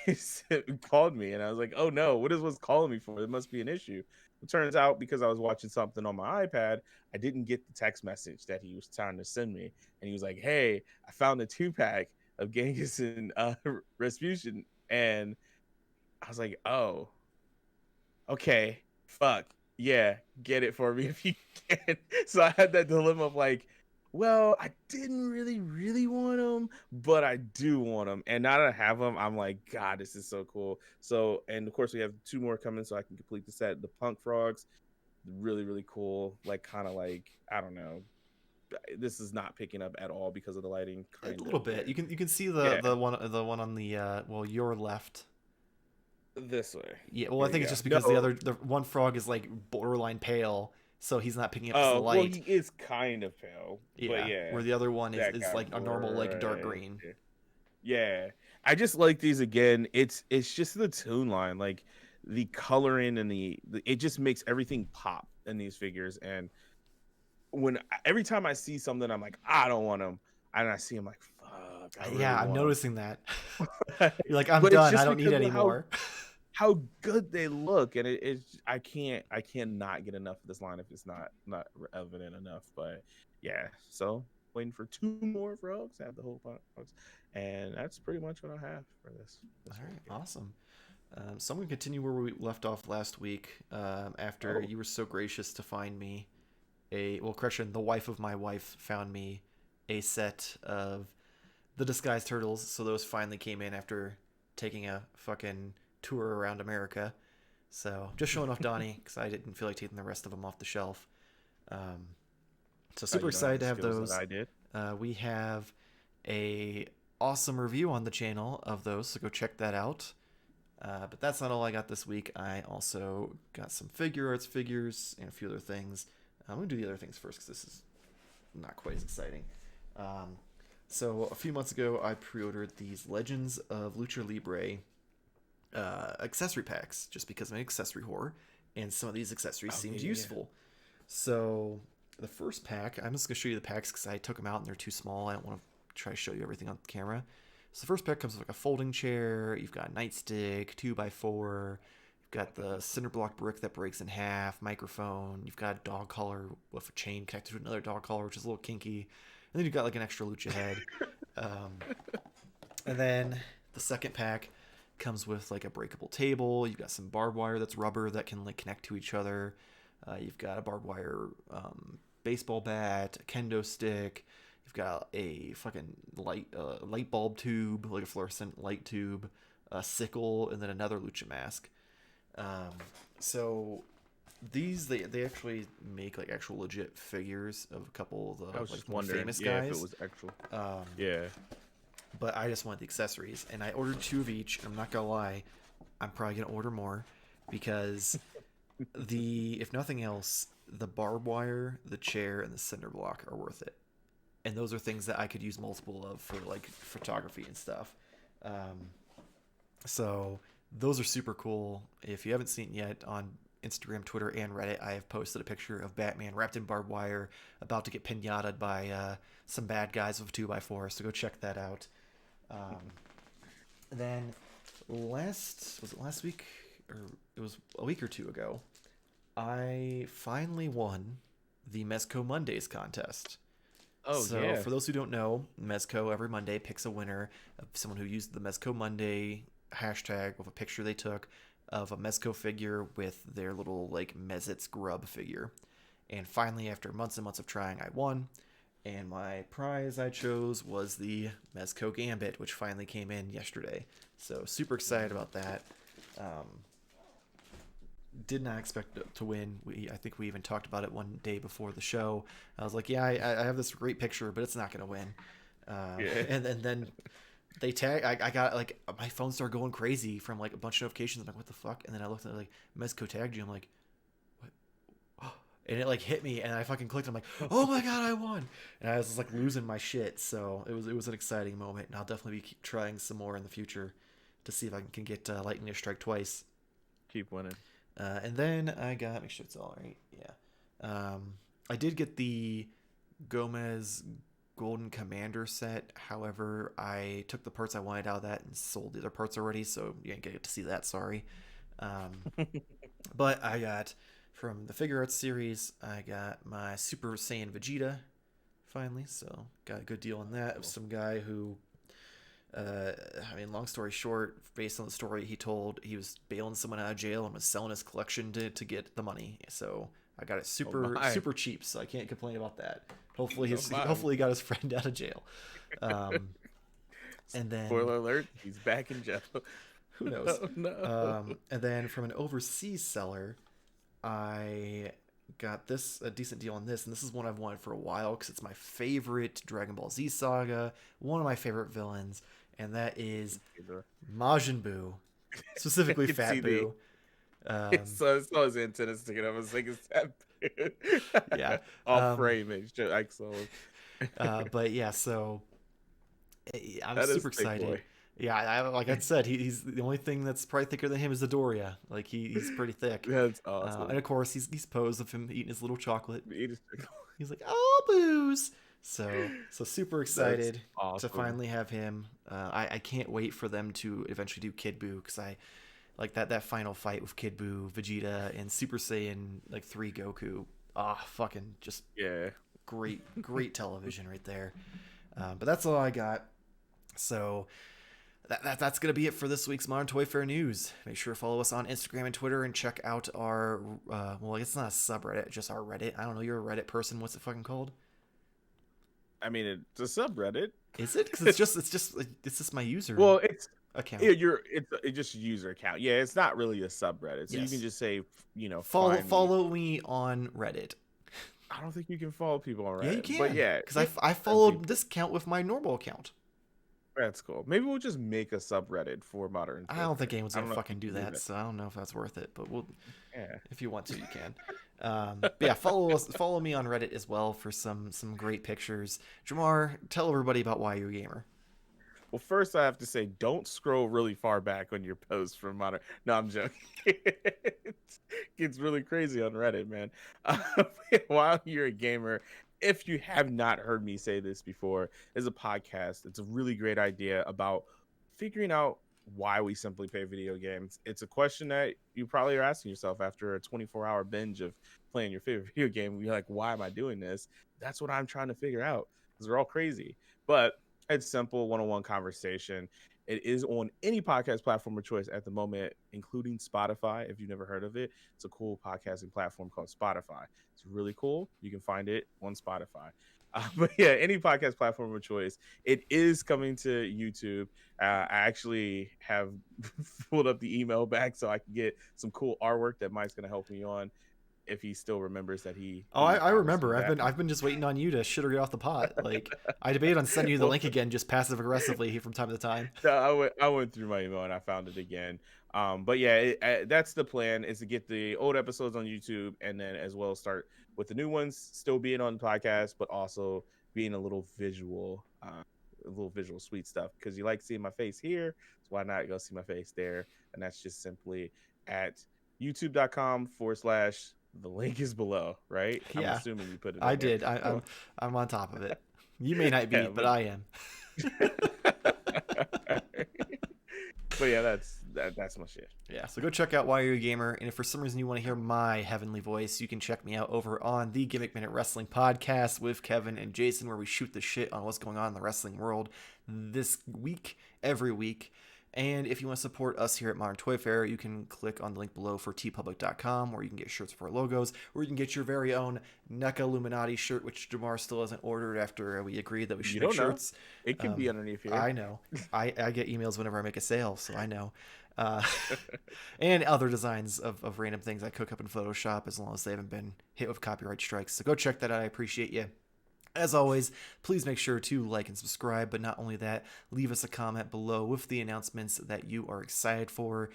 he called me, and I was like, "Oh no, what is what's calling me for? It must be an issue." It turns out because I was watching something on my iPad, I didn't get the text message that he was trying to send me, and he was like, "Hey, I found a 2-pack of Genghis and Rasputin," and I was like, "Oh, okay, fuck, yeah, get it for me if you can." So I had that dilemma of like, well, I didn't really want them, but I do want them. And now that I have them, I'm like, God, this is so cool. So, and of course, we have 2 more coming, so I can complete the set. The Punk Frogs, really cool. Like, kind of like, I don't know. This is not picking up at all because of the lighting. A little bit. You can see Yeah, the one on the well, your left. this way. Yeah, well, Here I think you it's go. just because No. the one frog is like borderline pale, so he's not picking up the Oh, well, light. he is kind of pale, but Yeah, yeah, where the other one that is guy like a normal like dark right green. there. Yeah, I just like these again. It's just the tune line, like the coloring and it just makes everything pop in these figures. And every time I see something, I'm like, I don't want them, and I see them like, fuck, I really Yeah, I'm want noticing that. them. You're like, I'm But it's done. I just don't need because of any more. how good they look, and it's I cannot get enough of this line if it's not evident enough. But yeah, so waiting for 2 more frogs. I have the whole box, and that's pretty much what I have for this All right, week. awesome. So I'm going to continue where we left off last week. After Oh, you were so gracious to find me correction, the wife of my wife found me a set of the Disguised Turtles. So those finally came in after taking a fucking tour around America. So just showing off Donnie because I didn't feel like taking the rest of them off the shelf. So super you don't have excited the to have skills that those. I did. We have a awesome review on the channel of those, so go check that out. But that's not all I got this week. I also got some Figuarts figures and a few other things. I'm going to do the other things first because this is not quite as exciting. So a few months ago, I pre-ordered these Legends of Lucha Libre accessory packs just because I'm an accessory whore, and some of these accessories seemed useful. So the first pack, I'm just going to show you the packs because I took them out and they're too small. I don't want to try to show you everything on camera. So the first pack comes with like a folding chair. You've got a nightstick, 2x4. You've got the cinder block brick that breaks in half, microphone. You've got a dog collar with a chain connected to another dog collar, which is a little kinky. And then you've got like an extra lucha head. And then the second pack comes with like a breakable table. You've got some barbed wire that's rubber that can like connect to each other. You've got a barbed wire baseball bat, a kendo stick. You've got a fucking light bulb tube, like a fluorescent light tube, a sickle, and then another lucha mask. So these they actually make like actual legit figures of a couple of the like more famous guys. If it was actual. Yeah. But I just wanted the accessories, and I ordered 2 of each. And I'm not gonna lie, I'm probably gonna order more because if nothing else, the barbed wire, the chair, and the cinder block are worth it. And those are things that I could use multiple of for like photography and stuff. So those are super cool. If you haven't seen it yet, on Instagram, Twitter, and Reddit, I have posted a picture of Batman wrapped in barbed wire about to get pinataed by some bad guys with a 2x4. So go check that out. Then was it last week? Or it was a week or 2 ago. I finally won the Mezco Mondays contest. So for those who don't know, Mezco every Monday picks a winner of someone who used the Mezco Monday hashtag with a picture they took of a Mezco figure with their little like Mezit's grub figure. And finally, after months and months of trying, I won. And my prize I chose was the Mezco Gambit, which finally came in yesterday. So super excited about that. did not expect to win. I think we even talked about it one day before the show. I was like, yeah, I have this great picture, but it's not going to win. Yeah. And then they tag. I got like my phone started going crazy from like a bunch of notifications. I'm like, what the fuck? And then I looked at like Mezco tagged you. I'm like, what? And it like hit me, and I fucking clicked. I'm like, oh my god, I won! And I was just like losing my shit. So it was an exciting moment, and I'll definitely be trying some more in the future to see if I can get lightning strike twice. Keep winning. And then I got, make sure it's all right. Yeah. I did get the Gomez Golden Commander set. However, I took the parts I wanted out of that and sold the other parts already, so you ain't get to see that. Sorry. But I got from the Figuarts series, I got my Super Saiyan Vegeta finally, so got a good deal on that. It was some guy who, I mean, long story short, based on the story he told, he was bailing someone out of jail and was selling his collection to get the money. So I got it super cheap, so I can't complain about that. Hopefully hopefully he got his friend out of jail. And then spoiler alert, he's back in jail. Who knows? Oh, no. And then from an overseas seller, I got a decent deal on this, and this is one I've wanted for a while because it's my favorite Dragon Ball Z saga, one of my favorite villains, and that is Majin Buu, specifically Fat Buu. So his antenna sticking up. I was like, it's Fat Buu. Yeah, off frame. It's just excellent. But yeah, so I'm That is super excited. boy. Yeah, like I said, he's the only thing that's probably thicker than him is the Doria. Like he's pretty thick. That's awesome. And of course, he's posed of him eating his little chocolate. He's He's like, oh, booze. So super excited awesome. to finally have him. I can't wait for them to eventually do Kid Buu, because I like that final fight with Kid Buu, Vegeta, and Super Saiyan like 3 Goku. Fucking just great television right there. But that's all I got. So that's going to be it for this week's Modern Toy Fair news. Make sure to follow us on Instagram and Twitter and check out our, well, it's not a subreddit, just our Reddit. I don't know, you're a Reddit person. What's it fucking called? I mean, it's a subreddit. Is it? Because it's just my user account. Yeah, it's just user account. Yeah, it's not really a subreddit. So Yes. you can just say, follow me on Reddit. I don't think you can follow people on Reddit. Yeah, you can. But yeah, because I followed this account with my normal account. That's cool. Maybe we'll just make a subreddit for Modern. I don't think anyone's gonna fucking do that, so I don't know if that's worth it. But if you want to, you can. But yeah, follow me on Reddit as well for some great pictures. Jamar, tell everybody about Why You're a Gamer. Well, first I have to say, don't scroll really far back on your posts for Modern. No, I'm joking. It gets really crazy on Reddit, man. While You're a Gamer, if you have not heard me say this before, is a podcast. It's a really great idea about figuring out why we simply play video games. It's a question that you probably are asking yourself after a 24-hour binge of playing your favorite video game. You're like, why am I doing this? That's what I'm trying to figure out, because they're all crazy. But it's simple, one-on-one conversation. It is on any podcast platform of choice at the moment, including Spotify. If you've never heard of it, it's a cool podcasting platform called Spotify. It's really cool. You can find it on Spotify. But yeah, any podcast platform of choice. It is coming to YouTube. I actually have pulled up the email back so I can get some cool artwork that Mike's going to help me on, if he still remembers that he. I remember. I've been just waiting on you to shit or get off the pot. Like, I debated on sending you the link again, just passive aggressively from time to time. No, I went through my email and I found it again. But yeah, that's the plan, is to get the old episodes on YouTube, and then as well start with the new ones still being on the podcast, but also being a little visual sweet stuff, because you like seeing my face here, so why not go see my face there? And that's just simply at youtube.com/ the link is below, right? Yeah. I'm assuming you put it. I did. I'm on top of it. You may not be, but I am. But yeah, that's my shit. Yeah, so go check out Why You're a Gamer, and if for some reason you want to hear my heavenly voice, you can check me out over on the Gimmick Minute Wrestling Podcast with Kevin and Jason, where we shoot the shit on what's going on in the wrestling world this week, every week. And if you want to support us here at Modern Toy Fair, you can click on the link below for tpublic.com, where you can get shirts for our logos, or you can get your very own NECA Illuminati shirt, which Jamar still hasn't ordered after we agreed that we should make shirts. It can be underneath here. I know. I get emails whenever I make a sale, so I know. And other designs of random things I cook up in Photoshop, as long as they haven't been hit with copyright strikes. So go check that out. I appreciate you. As always, please make sure to like and subscribe, but not only that, leave us a comment below with the announcements that you are excited for.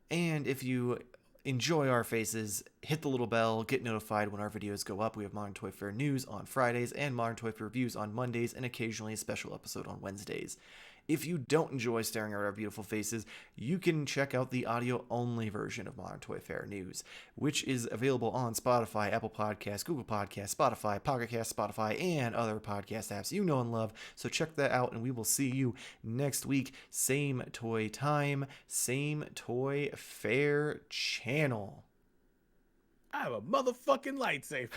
And if you enjoy our faces, hit the little bell, get notified when our videos go up. We have Modern Toy Fair news on Fridays and Modern Toy Fair reviews on Mondays, and occasionally a special episode on Wednesdays. If you don't enjoy staring at our beautiful faces, you can check out the audio-only version of Modern Toy Fair News, which is available on Spotify, Apple Podcasts, Google Podcasts, Spotify, Pocket Cast, Spotify, and other podcast apps you know and love. So check that out, and we will see you next week. Same toy time, same Toy Fair channel. I have a motherfucking lightsaber.